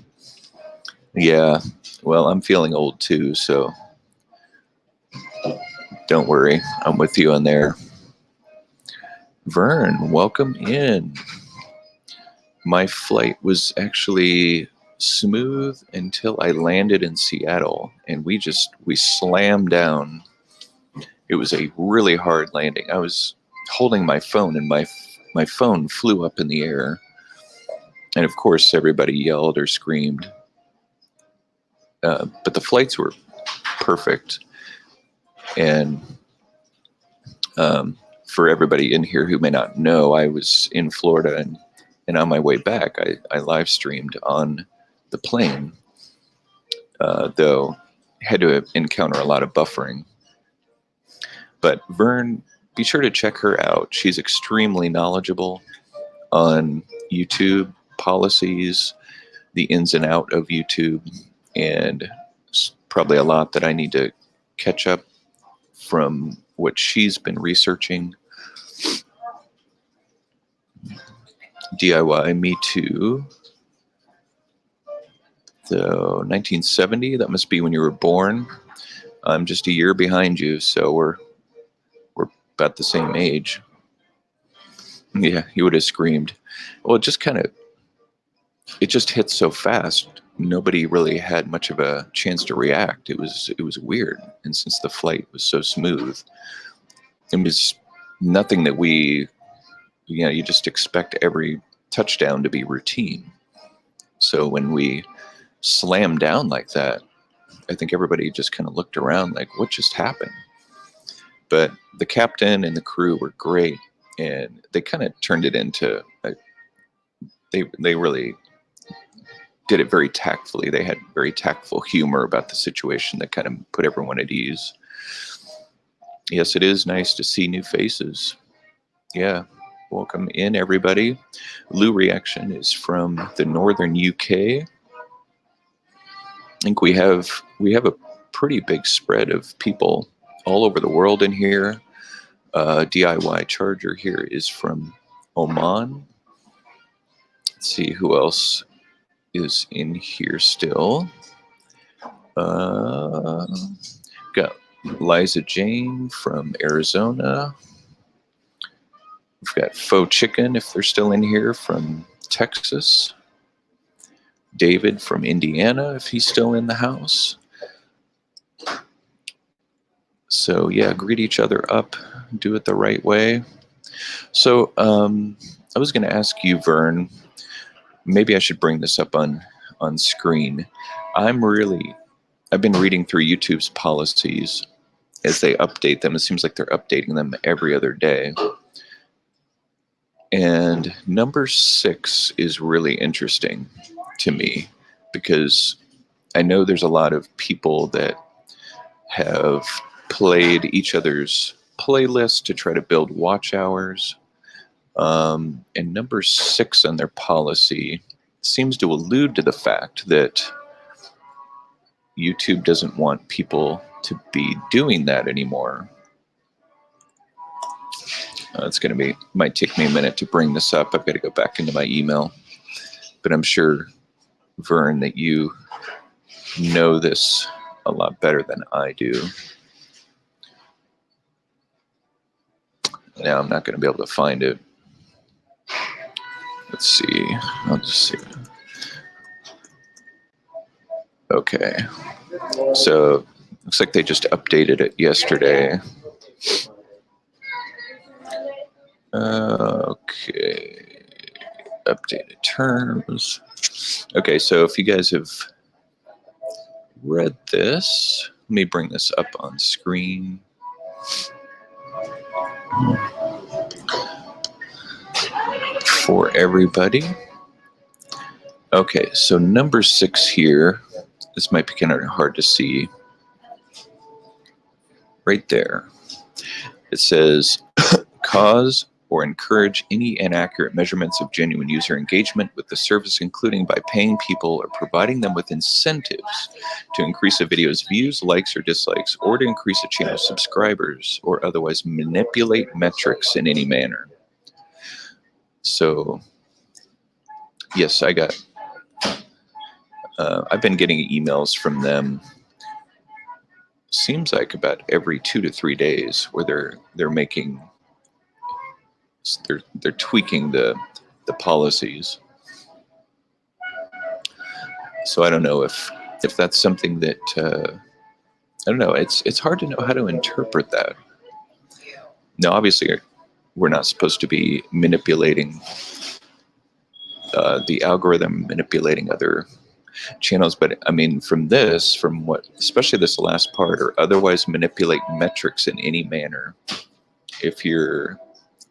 Yeah, well, I'm feeling old too, so don't worry. I'm with you on there. Vern, welcome in. My flight was actually smooth until I landed in Seattle, and we slammed down. It was a really hard landing. I was holding my phone, and my phone flew up in the air. And of course, everybody yelled or screamed. But the flights were perfect. And for everybody in here who may not know, I was in Florida, and on my way back, I live streamed on the plane, though had to encounter a lot of buffering. But Vern, be sure to check her out. She's extremely knowledgeable on YouTube policies, the ins and out of YouTube, and probably a lot that I need to catch up from what she's been researching. DIY, me too. So 1970, that must be when you were born. I'm just a year behind you, so we're about the same age. Yeah, you would have screamed. Well, it just hit so fast. Nobody really had much of a chance to react. It was weird. And since the flight was so smooth, it was nothing that you just expect every touchdown to be routine. So when we slammed down like that, I think everybody just kind of looked around like, what just happened? But the captain and the crew were great, and they kind of turned it into they really did it very tactfully. They had very tactful humor about the situation that kind of put everyone at ease. Yes, it is nice to see new faces. Yeah, welcome in, everybody. Lou Reaction is from the northern UK. I think we have a pretty big spread of people all over the world in here. DIY Charger here is from Oman. Let's see who else is in here still. Got Liza Jane from Arizona. We've got Faux Chicken, if they're still in here, from Texas. David from Indiana, if he's still in the house. So yeah, greet each other up, do it the right way. So I was going to ask you, Vern, maybe I should bring this up on screen. I've been reading through YouTube's policies as they update them. It seems like they're updating them every other day. And number 6 is really interesting to me because I know there's a lot of people that have played each other's playlists to try to build watch hours. And number 6 on their policy seems to allude to the fact that YouTube doesn't want people to be doing that anymore. Might take me a minute to bring this up. I've got to go back into my email. But I'm sure, Vern, that you know this a lot better than I do. Now I'm not going to be able to find it. Let's see. I'll just see. Okay. So looks like they just updated it yesterday. Okay. Updated terms. Okay, so if you guys have read this, let me bring this up on screen. For everybody. Okay, so number 6 here, this might be kind of hard to see. Right there. It says, cause or encourage any inaccurate measurements of genuine user engagement with the service, including by paying people or providing them with incentives to increase a video's views, likes, or dislikes, or to increase a channel's subscribers, or otherwise manipulate metrics in any manner. So, yes, I've been getting emails from them, seems like about every 2 to 3 days, where they're making, they're tweaking the policies. So I don't know if that's something that I don't know. It's hard to know how to interpret that. Now, obviously, we're not supposed to be manipulating the algorithm, manipulating other channels, but I mean, from what, especially this last part, or otherwise manipulate metrics in any manner. If you're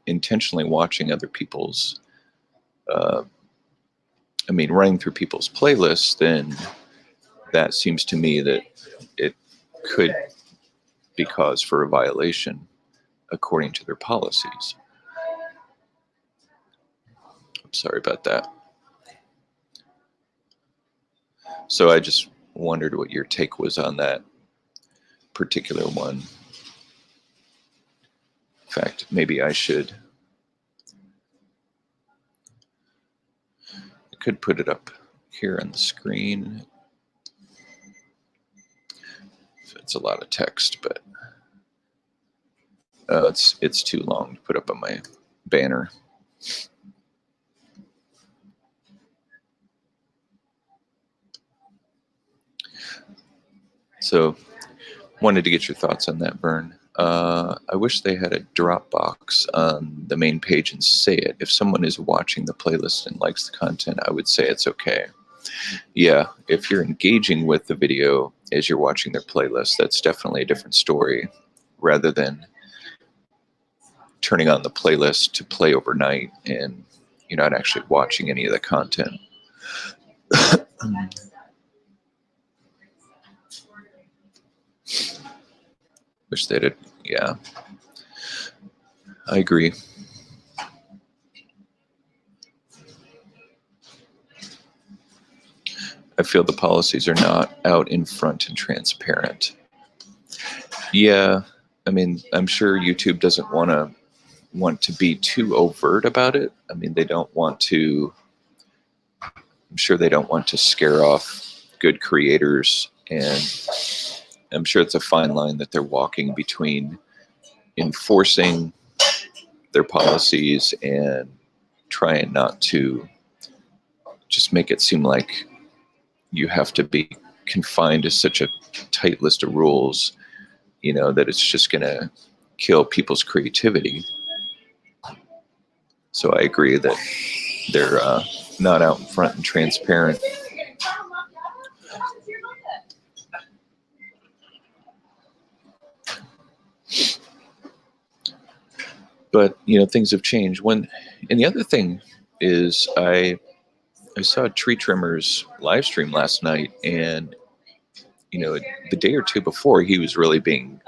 intentionally watching other people's, running through people's playlists, then that seems to me that it could be cause for a violation according to their policies. I'm sorry about that. So I just wondered what your take was on that particular one. In fact, maybe I could put it up here on the screen. It's a lot of text, but it's too long to put up on my banner. So, wanted to get your thoughts on that, Vern. I wish they had a Dropbox on the main page and say it. If someone is watching the playlist and likes the content, I would say it's okay. Yeah, if you're engaging with the video as you're watching their playlist, that's definitely a different story, rather than turning on the playlist to play overnight and you're not actually watching any of the content. Wish they did. Yeah, I agree. I feel the policies are not out in front and transparent. Yeah, I mean, I'm sure YouTube doesn't want to be too overt about it. I mean, they don't want to. I'm sure they don't want to scare off good creators, and I'm sure it's a fine line that they're walking between enforcing their policies and trying not to just make it seem like you have to be confined to such a tight list of rules, that it's just going to kill people's creativity. So I agree that they're not out in front and transparent. But things have changed. And the other thing is, I saw a tree trimmers live stream last night, and the day or two before, he was really being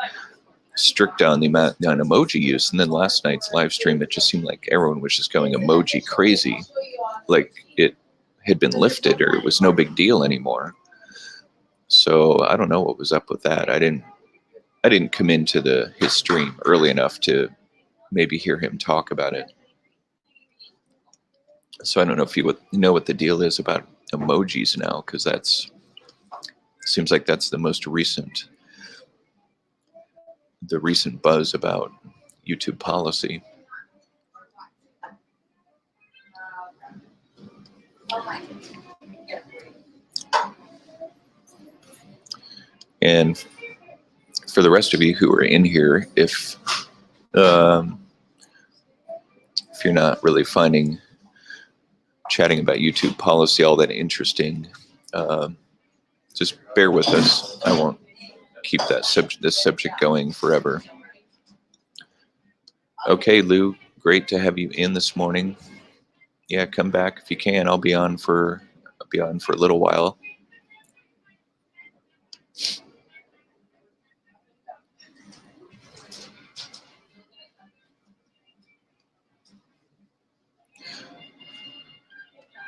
strict on the amount on emoji use, and then last night's live stream, it just seemed like everyone was just going emoji crazy, like it had been lifted or it was no big deal anymore. So I don't know what was up with that. I didn't come into his stream early enough to maybe hear him talk about it. So I don't know if you would know what the deal is about emojis now, because seems like that's the recent buzz about YouTube policy. And for the rest of you who are in here, if you're not really finding chatting about YouTube policy all that interesting, just bear with us. I won't keep this subject going forever. Okay, Lou, great to have you in this morning. Yeah, come back if you can. I'll be on for be on for a little while.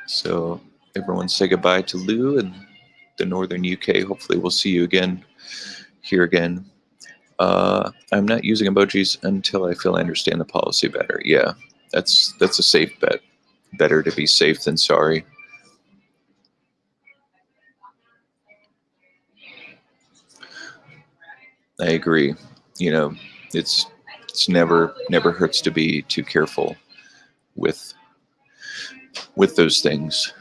So everyone say goodbye to Lou in the northern UK. Hopefully we'll see you again here again. I'm not using emojis until I feel I understand the policy better. Yeah, that's a safe bet. Better to be safe than sorry. I agree. You know, it's never hurts to be too careful with those things.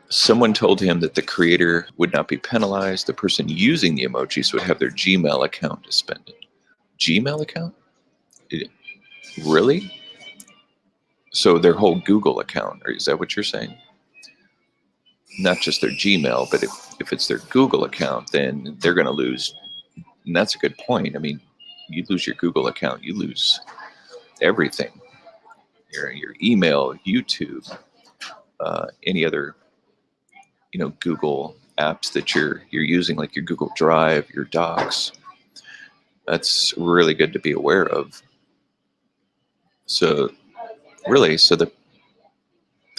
Someone told him that the creator would not be penalized. The person using the emojis would have their Gmail account suspended. Gmail account? Really? So their whole Google account, or is that what you're saying? Not just their Gmail, but if it's their Google account, then they're going to lose. And that's a good point. I mean, you lose your Google account, you lose everything. Your email, YouTube, any other Google apps that you're using, like your Google Drive, your Docs. That's really good to be aware of. So really, so the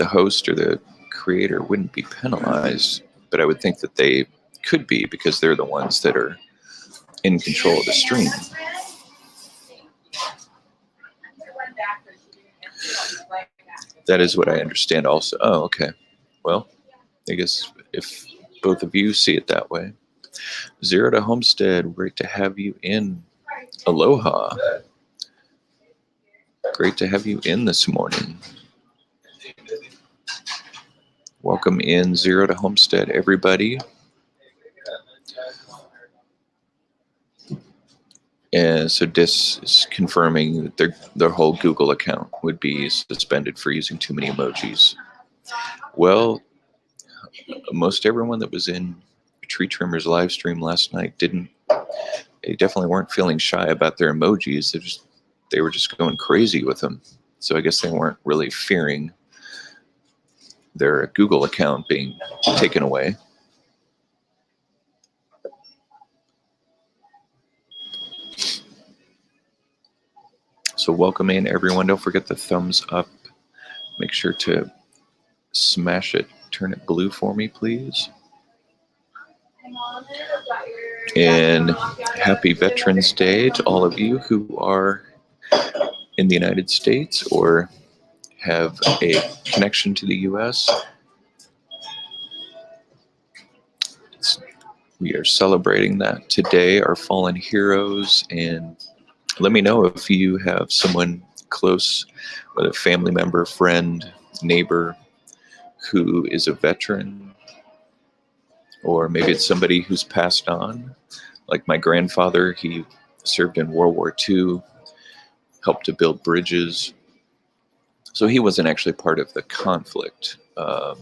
host or the creator wouldn't be penalized, but I would think that they could be, because they're the ones that are in control of the stream. That is what I understand also. Oh, okay. Well, I guess if both of you see it that way. Zero to Homestead, great to have you in. Aloha. Great to have you in this morning. Welcome in, Zero to Homestead, everybody. And so this is confirming that their whole Google account would be suspended for using too many emojis. Well, most everyone that was in Tree Trimmer's live stream last night they definitely weren't feeling shy about their emojis. They were just going crazy with them. So I guess they weren't really fearing their Google account being taken away. So welcome in, everyone. Don't forget the thumbs up. Make sure to smash it. Turn it blue for me, please. And happy Veterans Day to all of you who are in the United States or have a connection to the U.S. We are celebrating that today, our fallen heroes. And let me know if you have someone close, whether a family member, friend, neighbor, who is a veteran, or maybe it's somebody who's passed on. Like my grandfather, he served in World War II, helped to build bridges. So he wasn't actually part of the conflict. I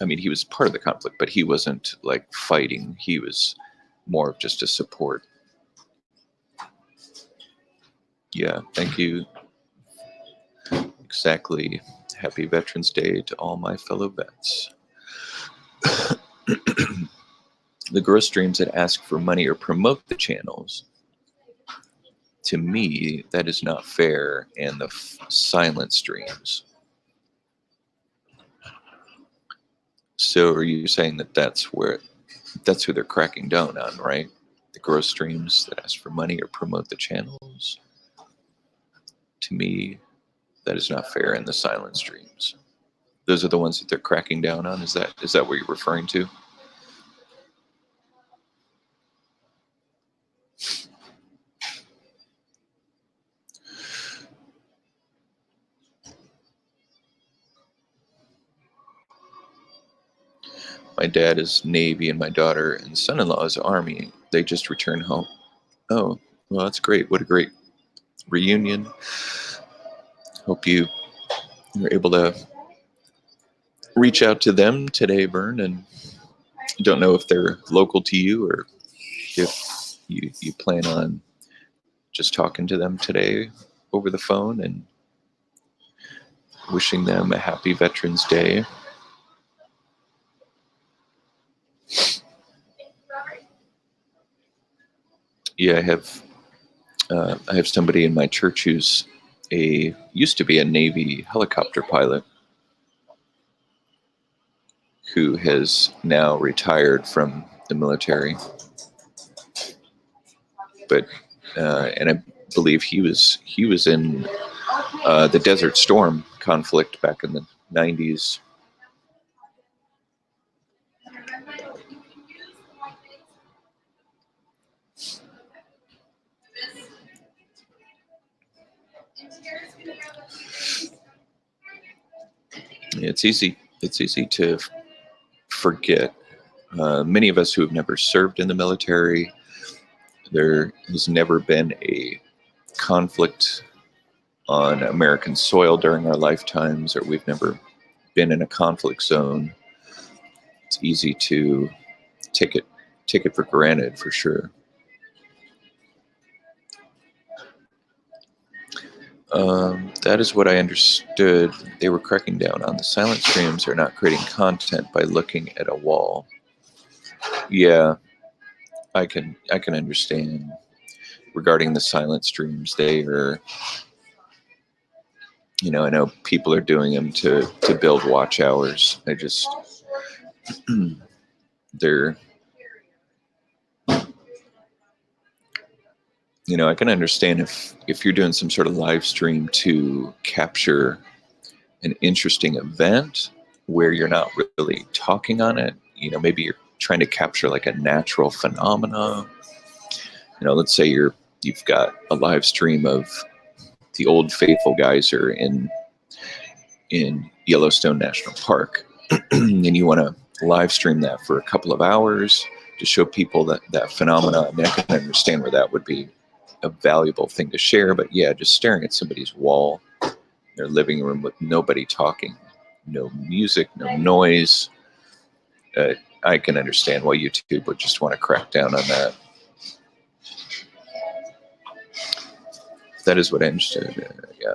mean, he was part of the conflict, but he wasn't like fighting. He was more of just a support. Yeah, thank you. Exactly. Happy Veterans Day to all my fellow vets. The growth streams that ask for money or promote the channels, to me, that is not fair. And the silent streams. So are you saying that that's who they're cracking down on, right? The growth streams that ask for money or promote the channels? To me, that is not fair. And the silent streams, those are the ones that they're cracking down on. Is that what you're referring to? My dad is Navy and my daughter and son-in-law is Army. They just returned home. Oh, well, that's great. What a great reunion. Hope you were able to reach out to them today, Vern, and don't know if they're local to you or if you plan on just talking to them today over the phone and wishing them a happy Veterans Day. Yeah, I have somebody in my church who's used to be a Navy helicopter pilot who has now retired from the military. But and I believe he was in the Desert Storm conflict back in the 90s. It's easy to forget. Many of us who have never served in the military, there has never been a conflict on American soil during our lifetimes, or we've never been in a conflict zone. It's easy to take it for granted, for sure. That is what I understood. They were cracking down on the silent streams, or not creating content by looking at a wall. Yeah, I can understand. Regarding the silent streams, they are, I know people are doing them to build watch hours. They just they're I can understand if you're doing some sort of live stream to capture an interesting event where you're not really talking on it. Maybe you're trying to capture like a natural phenomena. Let's say you've got a live stream of the Old Faithful geyser in Yellowstone National Park, and you want to live stream that for a couple of hours to show people that phenomena. I mean, I can understand where that would be a valuable thing to share, but yeah, just staring at somebody's wall, their living room with nobody talking, no music, no noise. I can understand why YouTube would just want to crack down on that. That is what I understood. Yeah.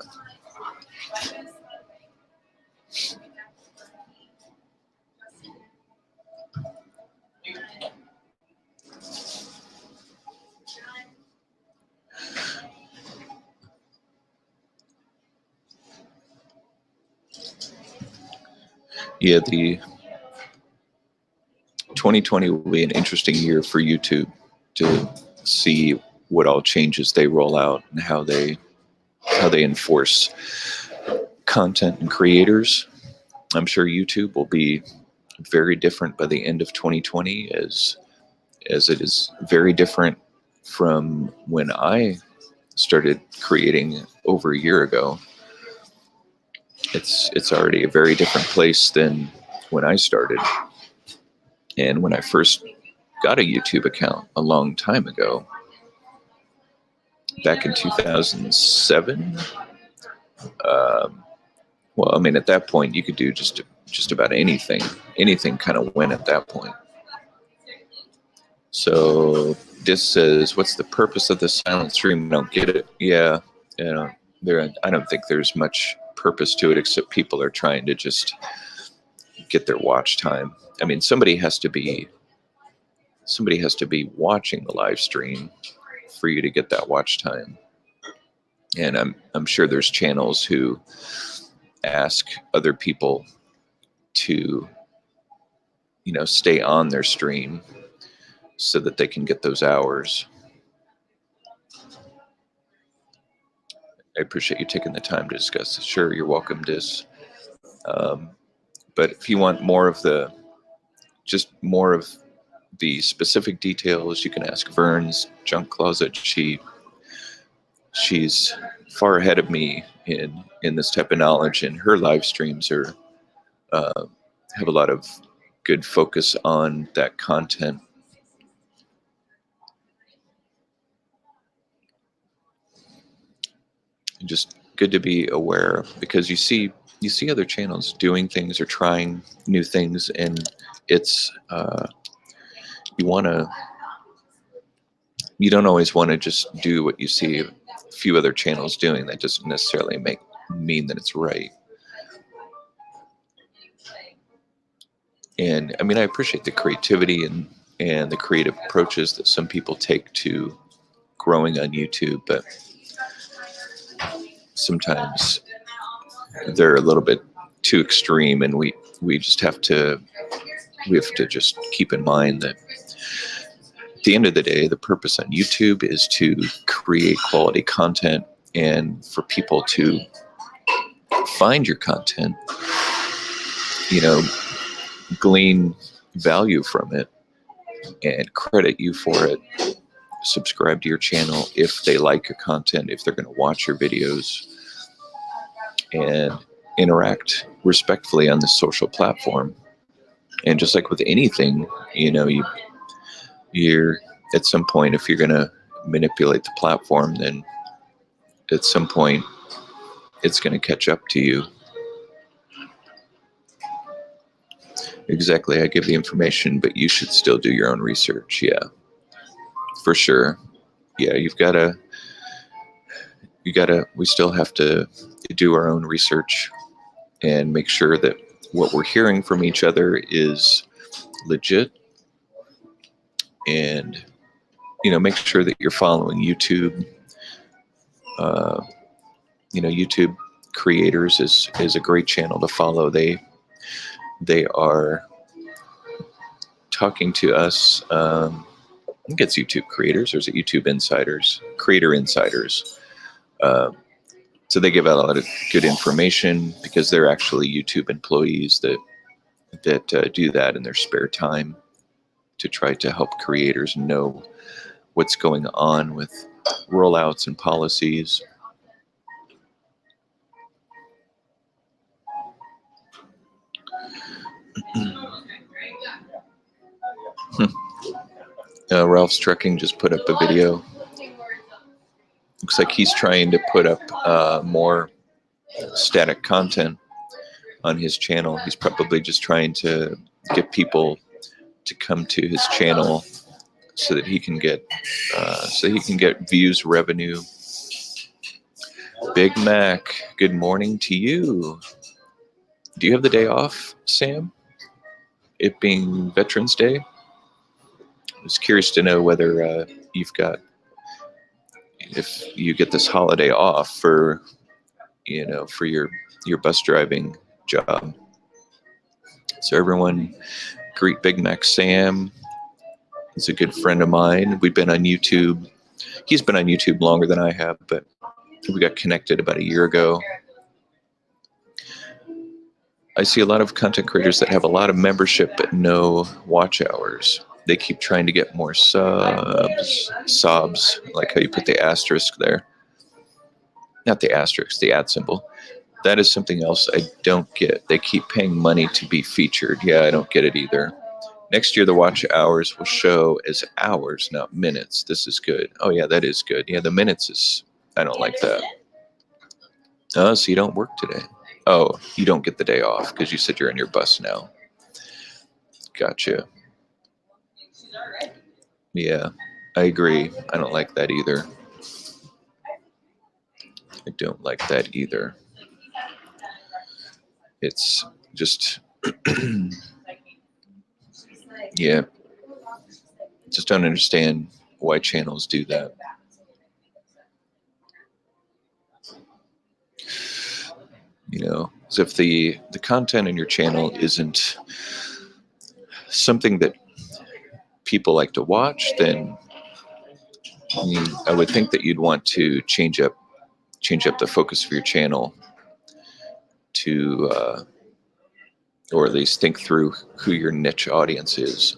Yeah, the 2020 will be an interesting year for YouTube to see what all changes they roll out and how they enforce content and creators. I'm sure YouTube will be very different by the end of 2020, as it is very different from when I started creating over a year ago. It's already a very different place than when I started. And when I first got a YouTube account a long time ago, back in 2007, well, I mean, at that point, you could do just about anything. Anything kind of went at that point. So this says, what's the purpose of the silent stream? I don't get it. Yeah, I don't think there's much purpose to it, except people are trying to just get their watch time. I mean, somebody has to be watching the live stream for you to get that watch time. And I'm sure there's channels who ask other people to stay on their stream so that they can get those hours. I appreciate you taking the time to discuss this. Sure, you're welcome, Dis. But if you want more of the specific details, you can ask Vern's Junk Closet. She's far ahead of me in this type of knowledge, and her live streams have a lot of good focus on that content. Just good to be aware, because you see other channels doing things or trying new things, and it's you don't always want to just do what you see a few other channels doing. That doesn't necessarily mean that it's right. And I mean, I appreciate the creativity and the creative approaches that some people take to growing on YouTube, but sometimes they're a little bit too extreme, and we just have to just keep in mind that at the end of the day, the purpose on YouTube is to create quality content and for people to find your content, glean value from it and credit you for it, subscribe to your channel if they like your content, if they're going to watch your videos, and interact respectfully on the social platform. And just like with anything, you're at some point, if you're going to manipulate the platform, then at some point it's going to catch up to you. Exactly. I give the information, but you should still do your own research. Yeah, for sure. Yeah, we still have to do our own research and make sure that what we're hearing from each other is legit, and make sure that you're following YouTube. YouTube creators is a great channel to follow. They are talking to us. I think it's YouTube creators, or is it YouTube insiders, creator insiders? So they give out a lot of good information because they're actually YouTube employees that do that in their spare time to try to help creators know what's going on with rollouts and policies. Ralph's Trucking just put up a video. Looks like he's trying to put up more static content on his channel. He's probably just trying to get people to come to his channel so that he can get views, revenue. Big Mac, good morning to you. Do you have the day off, Sam? It being Veterans Day? I was curious to know whether if you get this holiday off for your bus driving job. So everyone, greet Big Mac Sam. He's a good friend of mine. We've been on YouTube. He's been on YouTube longer than I have, but we got connected about a year ago. I see a lot of content creators that have a lot of membership but no watch hours. They keep trying to get more subs, like how you put the asterisk there. Not the asterisk, the @ symbol. That is something else I don't get. They keep paying money to be featured. Yeah, I don't get it either. Next year, the watch hours will show as hours, not minutes. This is good. Oh, yeah, that is good. Yeah, the minutes is, I don't like that. Oh, so you don't work today. Oh, you don't get the day off because you said you're in your bus now. Gotcha. Yeah, I agree. I don't like that either. I don't like that either. It's just, yeah, just don't understand why channels do that. As if the content in your channel isn't something that people like to watch, then I would think that you'd want to change up the focus of your channel to, or at least think through who your niche audience is.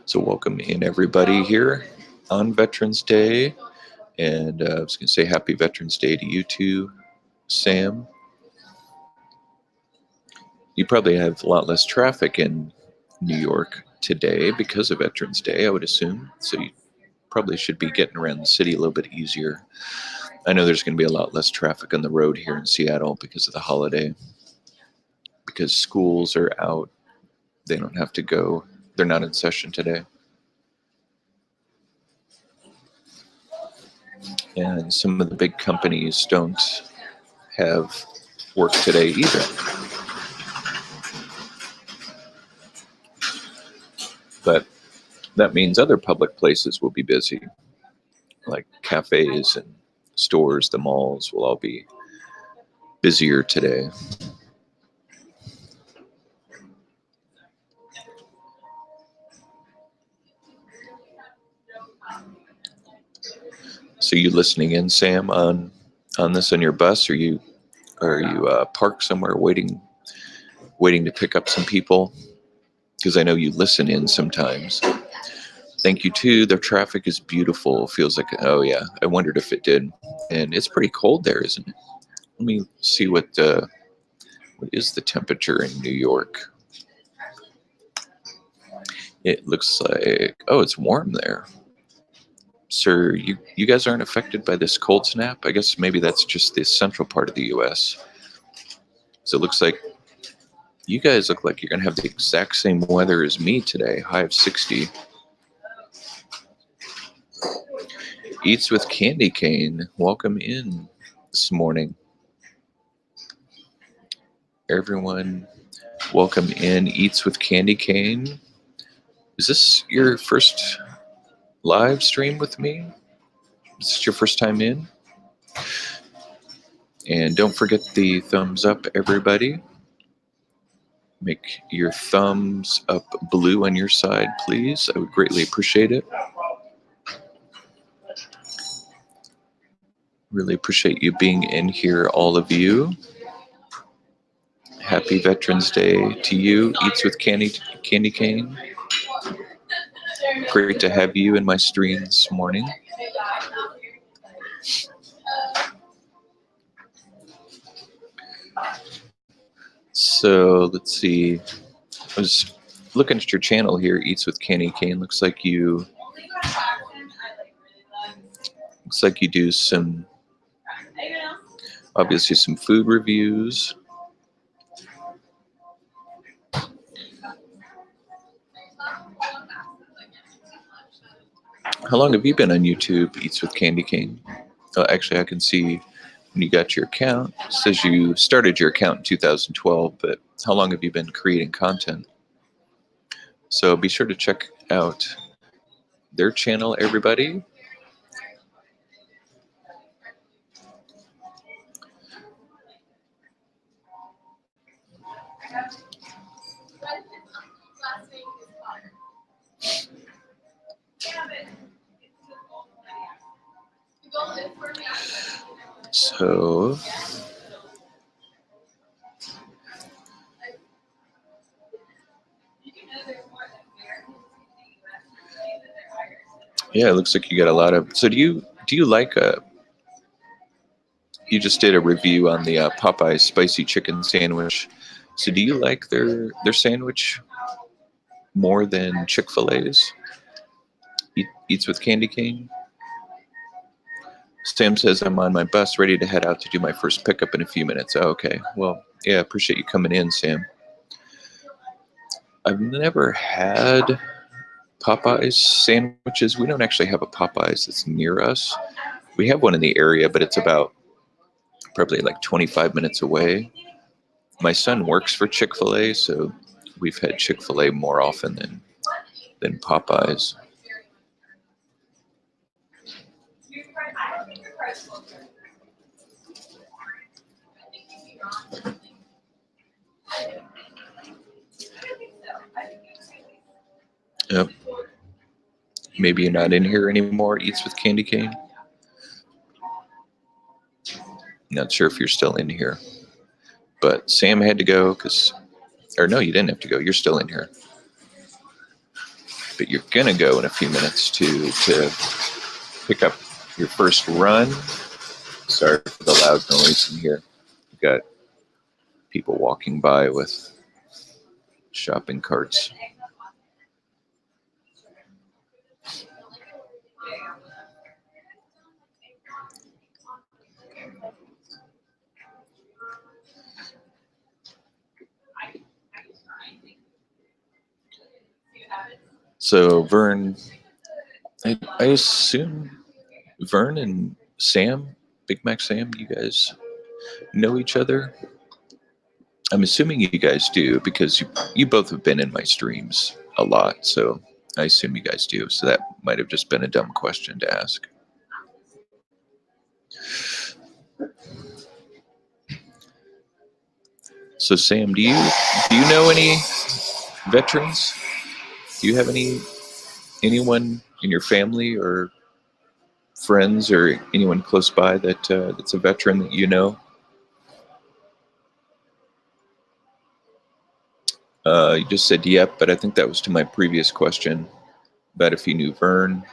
So welcome in everybody here on Veterans Day. And I was going to say happy Veterans Day to you too, Sam. You probably have a lot less traffic in New York today because of Veterans Day, I would assume. So you probably should be getting around the city a little bit easier. I know there's going to be a lot less traffic on the road here in Seattle because of the holiday. Because schools are out. They don't have to go. They're not in session today. And some of the big companies don't have work today either. But that means other public places will be busy, like cafes and stores, the malls will all be busier today. So you listening in, Sam, on this on your bus? Are you parked somewhere waiting to pick up some people? Because I know you listen in sometimes. Thank you too. The traffic is beautiful. Feels like, oh yeah, I wondered if it did. And it's pretty cold there, isn't it? Let me see what is the temperature in New York. It looks like, oh, it's warm there. Sir, you guys aren't affected by this cold snap? I guess maybe that's just the central part of the U.S. So it looks like you guys look like you're going to have the exact same weather as me today, high of 60. Eats with Candy Cane, welcome in this morning. Everyone, welcome in. Eats with Candy Cane. Is this your first live stream with me? Is this your first time in? And don't forget the thumbs up, everybody. Make your thumbs up blue on your side, please. I would greatly appreciate it. Really appreciate you being in here, all of you. Happy Veterans Day to you. Eats with Candy Cane. Great to have you in my stream this morning. So let's see. I was looking at your channel here, Eats with Candy Cane. Looks like you do some, obviously some food reviews. How long have you been on YouTube, Eats with Candy Cane? Actually, I can see when you got your account. It says you started your account in 2012, but how long have you been creating content? So be sure to check out their channel, everybody. So yeah, it looks like you got a lot of. So do you like you just did a review on the Popeye spicy chicken sandwich. So do you like their sandwich more than Chick-fil-A's? Eats with Candy Cane. Sam says I'm on my bus ready to head out to do my first pickup in a few minutes. Oh, okay. Well, yeah, appreciate you coming in, Sam. I've never had Popeye's sandwiches. We don't actually have a Popeye's that's near us. We have one in the area, but it's about probably like 25 minutes away. My son works for Chick-fil-A, so we've had Chick-fil-A more often than Popeye's. Yep. Maybe you're not in here anymore, Eats with Candy Cane. Not sure if you're still in here. But Sam had to go or no, you didn't have to go. You're still in here. But you're going to go in a few minutes to pick up your first run. Sorry for the loud noise in here. We've got people walking by with shopping carts. So Vern, I assume Vern and Sam, Big Mac Sam, you guys know each other? I'm assuming you guys do because you both have been in my streams a lot, so I assume you guys do. So that might have just been a dumb question to ask. So Sam, do you know any veterans? Do you have anyone in your family or friends or anyone close by that's a veteran that you know? You just said yep, but I think that was to my previous question about if you knew Vern.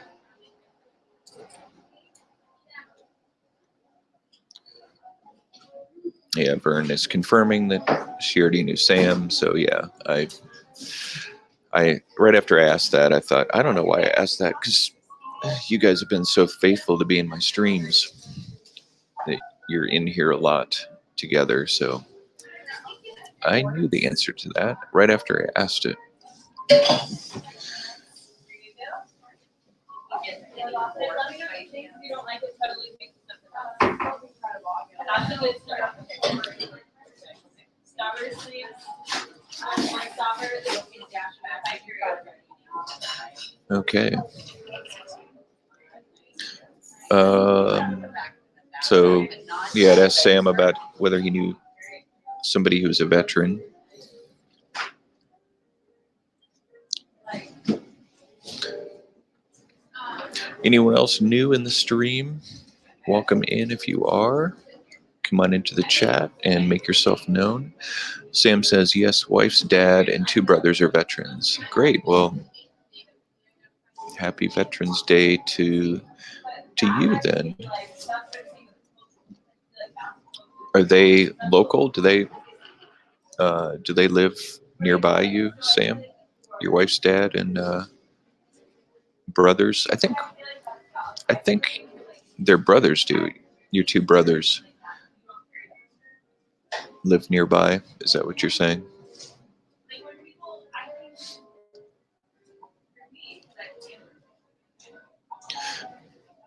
Yeah, Vern is confirming that she already knew Sam. So yeah, I right after I asked that, I thought, I don't know why I asked that, because you guys have been so faithful to be in my streams that you're in here a lot together. So I knew the answer to that right after I asked it. Okay. So yeah, I'd asked Sam about whether he knew somebody who's a veteran. Anyone else new in the stream? Welcome in if you are. Come on into the chat and make yourself known. Sam says, yes, wife's dad and 2 brothers are veterans. Great. Well, happy Veterans Day to you then. Are they local? Do they live nearby you, Sam? Your wife's dad and brothers? I think their brothers do. Your 2 brothers live nearby. Is that what you're saying?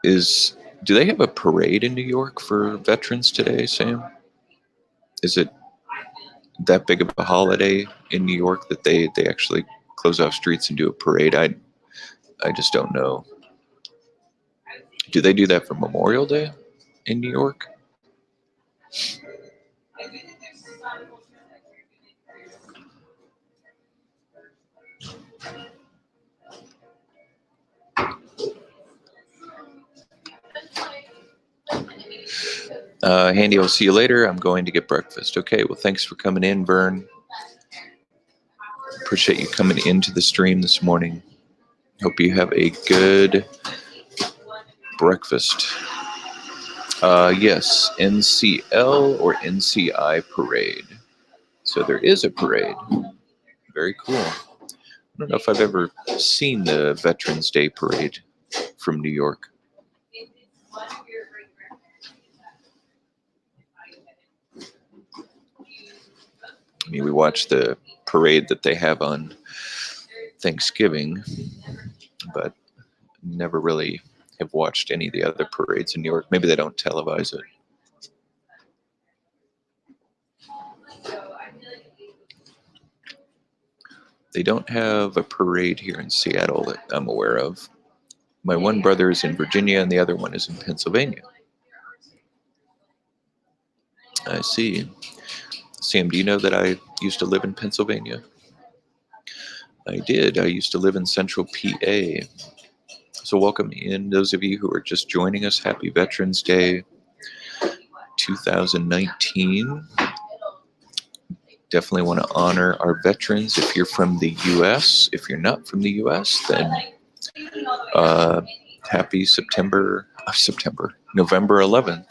Do they have a parade in New York for Veterans today, Sam? Is it that big of a holiday in New York that they actually close off streets and do a parade? I just don't know. Do they do that for Memorial Day in New York? Handy, I'll see you later. I'm going to get breakfast. Okay, well, thanks for coming in, Vern. Appreciate you coming into the stream this morning. Hope you have a good breakfast. Yes, NCL or NCI parade. So there is a parade. Very cool. I don't know if I've ever seen the Veterans Day parade from New York. I mean, we watched the parade that they have on Thanksgiving, but never really have watched any of the other parades in New York. Maybe they don't televise it. They don't have a parade here in Seattle that I'm aware of. My one brother is in Virginia and the other one is in Pennsylvania. I see. Sam, do you know that I used to live in Pennsylvania? I did. I used to live in central PA. So welcome in those of you who are just joining us. Happy Veterans Day 2019. Definitely want to honor our veterans. If you're from the U.S., if you're not from the U.S., then happy November 11th.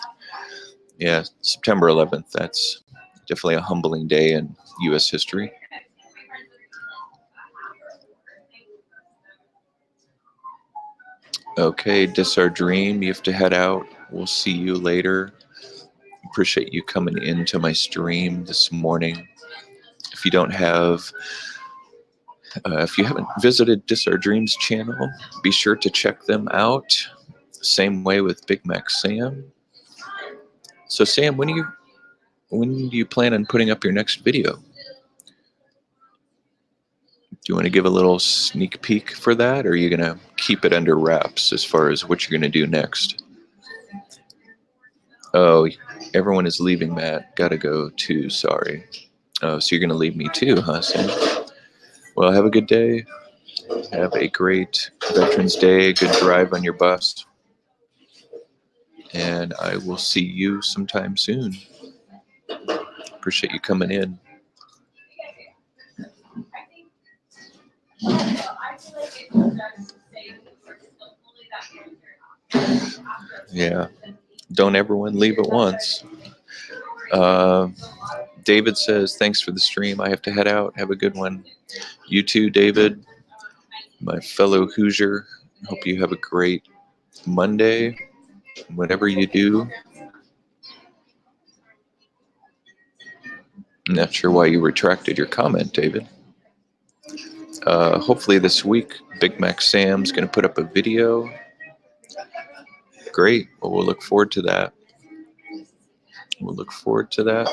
Yeah, September 11th. That's definitely a humbling day in U.S. history. Okay, this our dream. You have to head out. We'll see you later. Appreciate you coming into my stream this morning. If you don't have, if you haven't visited Dis Our Dreams channel, be sure to check them out. Same way with Big Mac Sam. So Sam, when when do you plan on putting up your next video? Do you want to give a little sneak peek for that, or are you going to keep it under wraps as far as what you're going to do next? Oh, everyone is leaving, Matt. Gotta go too, sorry. Oh, so you're going to leave me too, huh, Sam? Well, have a good day. Have a great Veterans Day, good drive on your bus. And I will see you sometime soon. Appreciate you coming in. Yeah, don't everyone leave at once. David says, thanks for the stream. I have to head out. Have a good one. You too, David, my fellow Hoosier. Hope you have a great Monday, whatever you do. I'm not sure why you retracted your comment, David. Hopefully this week, Big Mac Sam's going to put up a video. Great. Well, we'll look forward to that. We'll look forward to that.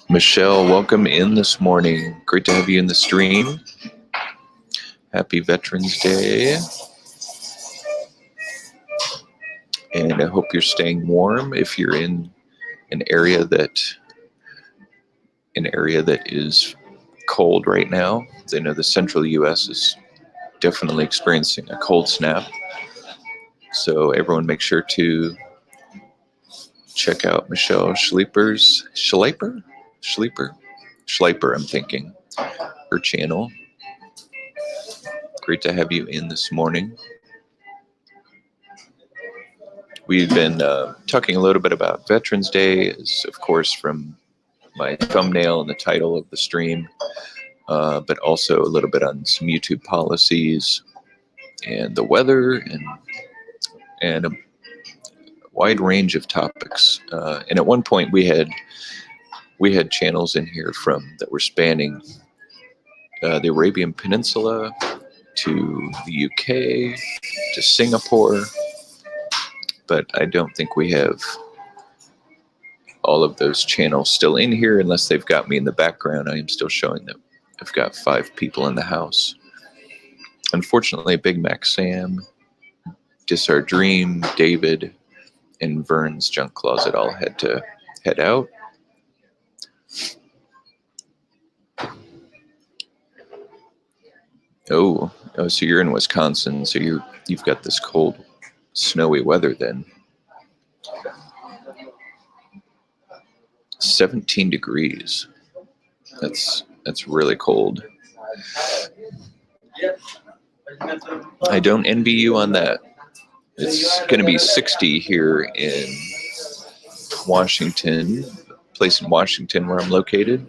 Michelle, welcome in this morning. Great to have you in the stream. Happy Veterans Day. And I hope you're staying warm if you're in an area that is cold right now. I know the central U.S. is definitely experiencing a cold snap. So everyone make sure to check out Michelle Schleiper's Schleiper, I'm thinking, her channel. Great to have you in this morning. We've been talking a little bit about Veterans Day, as of course from my thumbnail and the title of the stream, but also a little bit on some YouTube policies and the weather and a wide range of topics. And at one point we had channels in here that were spanning the Arabian Peninsula to the UK to Singapore, but I don't think we have all of those channels still in here unless they've got me in the background. I am still showing that I've got 5 people in the house. Unfortunately, Big Mac Sam, Our Dream, David, and Vern's Junk Closet all had to head out. Oh, so you're in Wisconsin, so you've got this cold, snowy weather then. 17 degrees. That's really cold. I don't envy you on that. It's going to be 60 here in Washington, place in Washington where I'm located.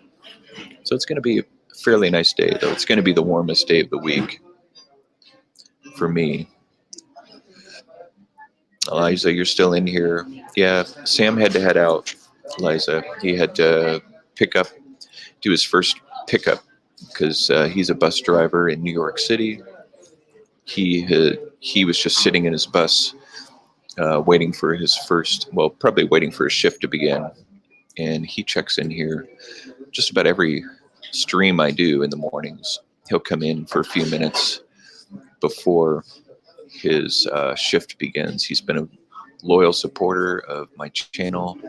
So it's going to be a fairly nice day, though. It's going to be the warmest day of the week for me. Eliza, you're still in here. Yeah, Sam had to head out, Eliza. He had to do his first pickup because he's a bus driver in New York City. He was just sitting in his bus waiting for his shift to begin. And he checks in here just about every stream I do in the mornings. He'll come in for a few minutes before his shift begins. He's been a loyal supporter of my channel.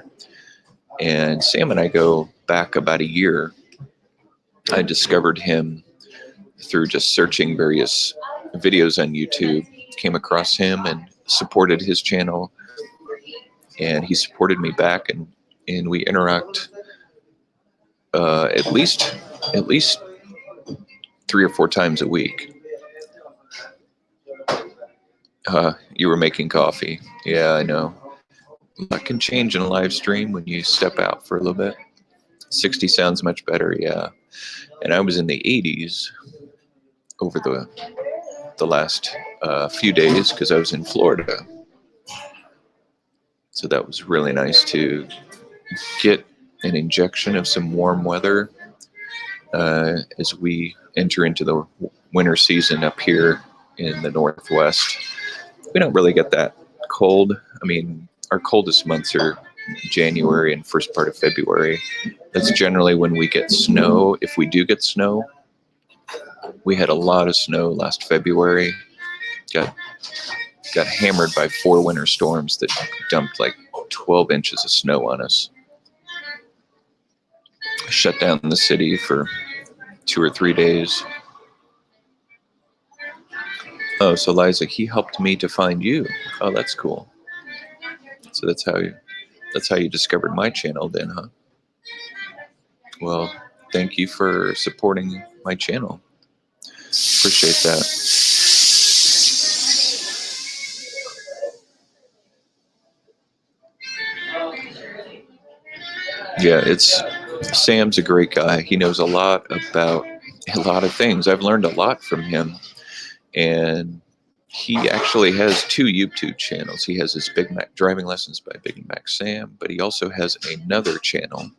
And Sam and I go back about a year. I discovered him through just searching various videos on YouTube, came across him and supported his channel. And he supported me back, and we interact at least 3 or 4 times a week. You were making coffee. Yeah, I know. A lot can change in a live stream when you step out for a little bit. 60 sounds much better, yeah. And I was in the 80s over the last few days because I was in Florida. So that was really nice to get an injection of some warm weather as we enter into the winter season up here in the Northwest. We don't really get that cold. I mean, our coldest months are January and first part of February. That's generally when we get snow. If we do get snow, we had a lot of snow last February. Got hammered by 4 winter storms that dumped like 12 inches of snow on us. Shut down the city for 2 or 3 days. Oh, so Liza, he helped me to find you. Oh, that's cool. So that's how you discovered my channel then, huh? Well, thank you for supporting my channel. Appreciate that. Yeah, Sam's a great guy. He knows a lot about a lot of things. I've learned a lot from him. And he actually has 2 YouTube channels. He has his Big Mac Driving Lessons by Big Mac Sam, but he also has another channel.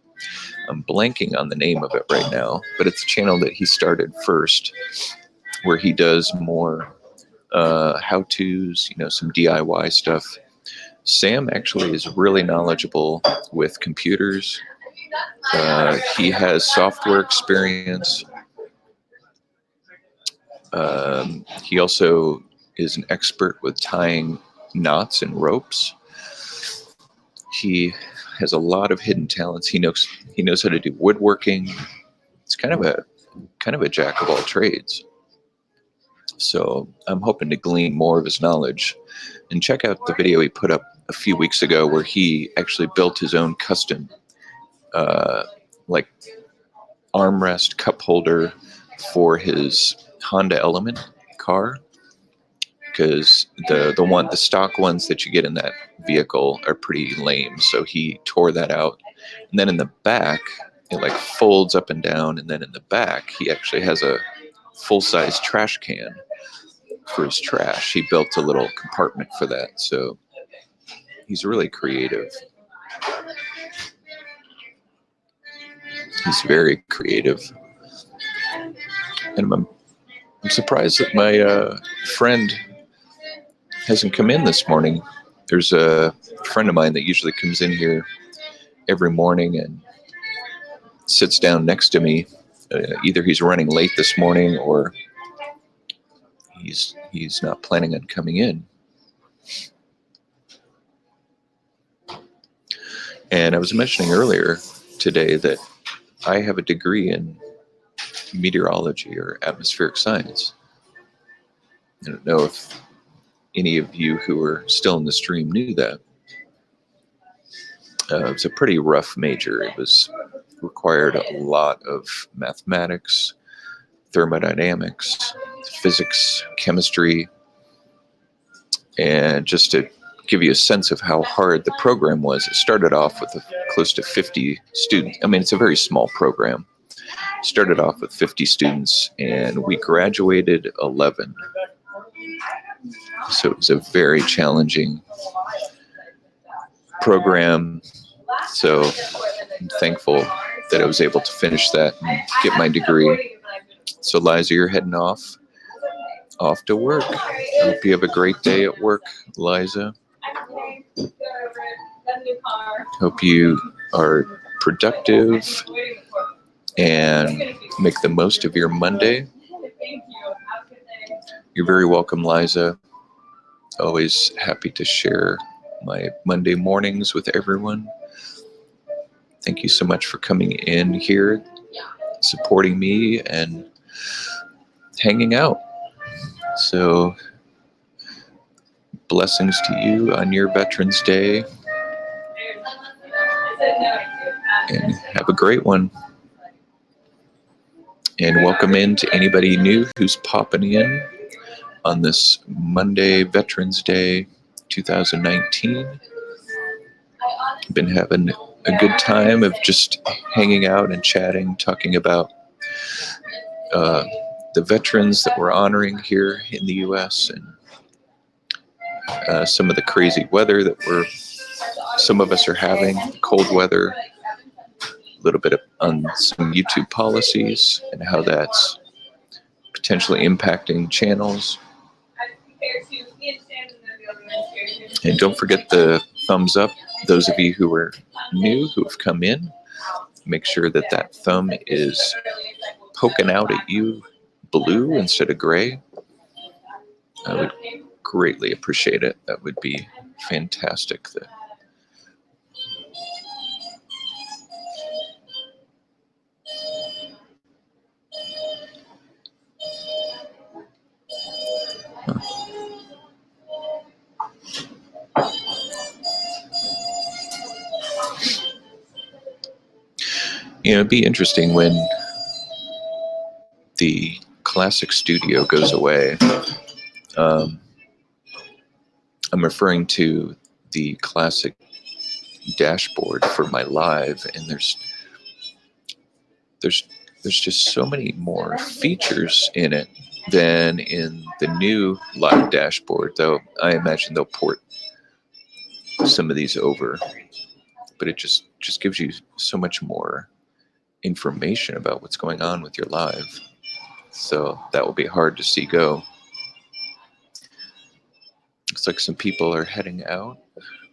I'm blanking on the name of it right now, but it's a channel that he started first, where he does more how-tos, some DIY stuff. Sam actually is really knowledgeable with computers. He has software experience. He also is an expert with tying knots and ropes. He has a lot of hidden talents. He knows how to do woodworking. It's kind of a jack of all trades. So I'm hoping to glean more of his knowledge. And check out the video he put up a few weeks ago where he actually built his own custom like armrest cup holder for his Honda Element car, because the stock ones that you get in that vehicle are pretty lame. So he tore that out, and then in the back it like folds up and down, and then in the back he actually has a full-size trash can for his trash. He built a little compartment for that. So he's really creative. He's very creative. And I'm surprised that my friend hasn't come in this morning. There's a friend of mine that usually comes in here every morning and sits down next to me. Either he's running late this morning or he's not planning on coming in. And I was mentioning earlier today that I have a degree in meteorology or atmospheric science. I don't know if any of you who are still in the stream knew that. It was a pretty rough major. It required a lot of mathematics, thermodynamics, physics, chemistry, and just to give you a sense of how hard the program was, it started off with close to 50 students. I mean, it's a very small program. Started off with 50 students, and we graduated 11. So it was a very challenging program. So I'm thankful that I was able to finish that and get my degree. So Liza, you're heading off to work. I hope you have a great day at work, Liza. Hope you are productive and make the most of your Monday. You're very welcome, Liza. Always happy to share my Monday mornings with everyone. Thank you so much for coming in here, supporting me, and hanging out. So, blessings to you on your Veterans Day, and have a great one. And welcome in to anybody new who's popping in on this Monday, Veterans Day 2019. Been having a good time of just hanging out and chatting, talking about the veterans that we're honoring here in the U.S. and some of the crazy weather that some of us are having, cold weather. little bit on some YouTube policies and how that's potentially impacting channels. And don't forget the thumbs up. Those of you who are new, who have come in, make sure that that thumb is poking out at you blue instead of gray. I would greatly appreciate it. That would be fantastic. It'd be interesting when the classic studio goes away. I'm referring to the classic dashboard for my live, and there's just so many more features in it than in the new live dashboard, though I imagine they'll port some of these over, but it just gives you so much more information about what's going on with your live, so that will be hard to see go. Looks like some people are heading out,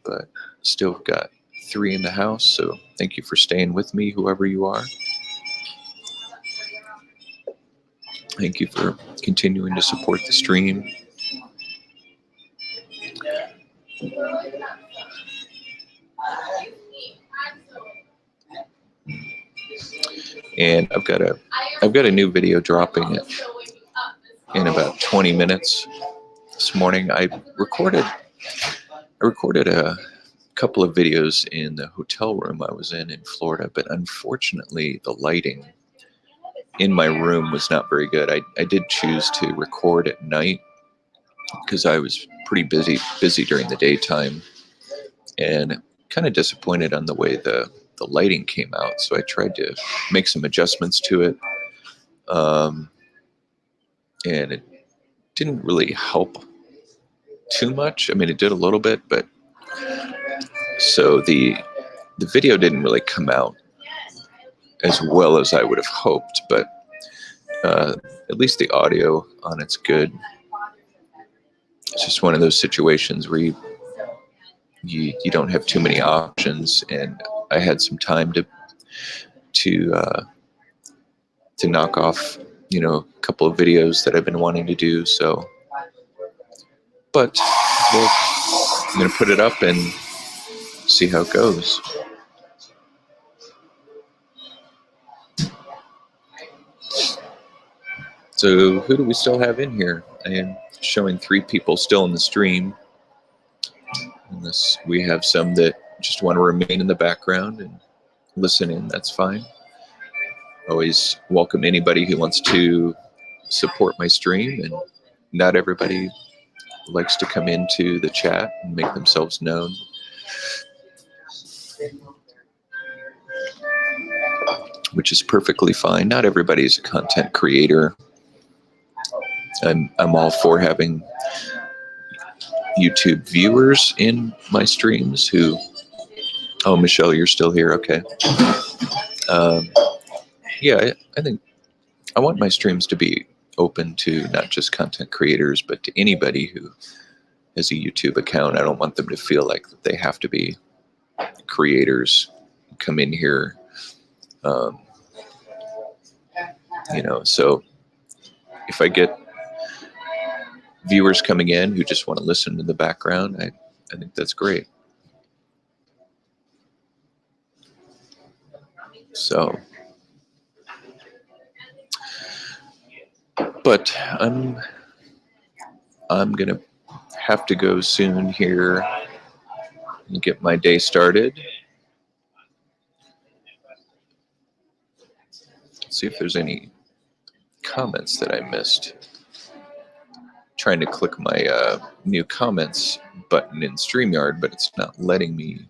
but still got 3 in the house, so thank you for staying with me, whoever you are. Thank you for continuing to support the stream. And I've got a new video dropping in about 20 minutes this morning. I recorded a couple of videos in the hotel room I was in Florida, but unfortunately the lighting in my room was not very good. I did choose to record at night because I was pretty busy during the daytime, and kind of disappointed on the way the lighting came out. So I tried to make some adjustments to it, and it didn't really help too much. I mean, it did a little bit, but so the video didn't really come out as well as I would have hoped, but at least the audio on it's good. It's just one of those situations where you don't have too many options, and I had some time to knock off, a couple of videos that I've been wanting to do. So, but I'm going to put it up and see how it goes. So who do we still have in here? I am showing 3 people still in the stream. Unless we have some that just want to remain in the background and listen in, that's fine. Always welcome anybody who wants to support my stream, and not everybody likes to come into the chat and make themselves known. Which is perfectly fine. Not everybody is a content creator. I'm all for having YouTube viewers in my streams who, oh, Michelle, you're still here, okay. Yeah, I think I want my streams to be open to not just content creators, but to anybody who has a YouTube account. I don't want them to feel like they have to be creators, come in here, so if I get viewers coming in who just want to listen in the background, I think that's great. So, but I'm gonna have to go soon here and get my day started. Let's see if there's any comments that I missed. Trying to click my new comments button in StreamYard, but it's not letting me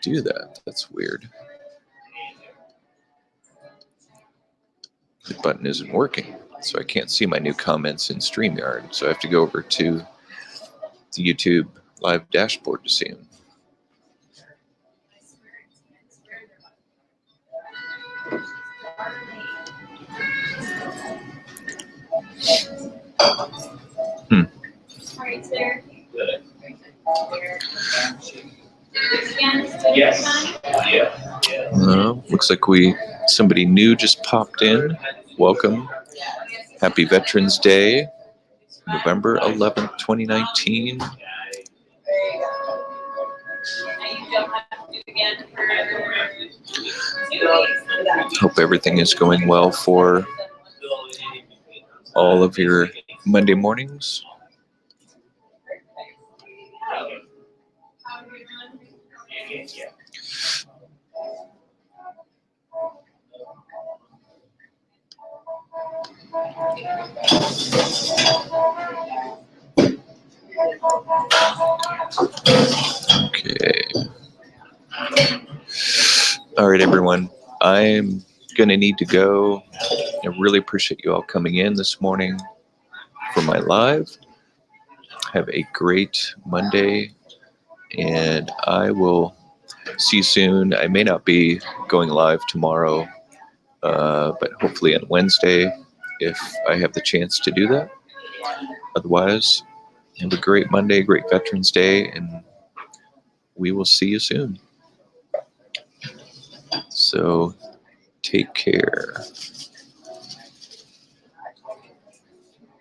do that. That's weird. The button isn't working, so I can't see my new comments in StreamYard. So I have to go over to the YouTube live dashboard to see them. Right there. Yes. Yeah. Looks like somebody new just popped in. Welcome. Happy Veterans Day, November 11th, 2019. Now you don't have to do it again for 2 weeks. Hope everything is going well for all of your Monday mornings. Okay. All right, everyone. I'm going to need to go. I really appreciate you all coming in this morning for my live. Have a great Monday, and I will see you soon. I may not be going live tomorrow, but hopefully on Wednesday if I have the chance to do that. Otherwise, have a great Monday, great Veterans Day, and we will see you soon. So take care.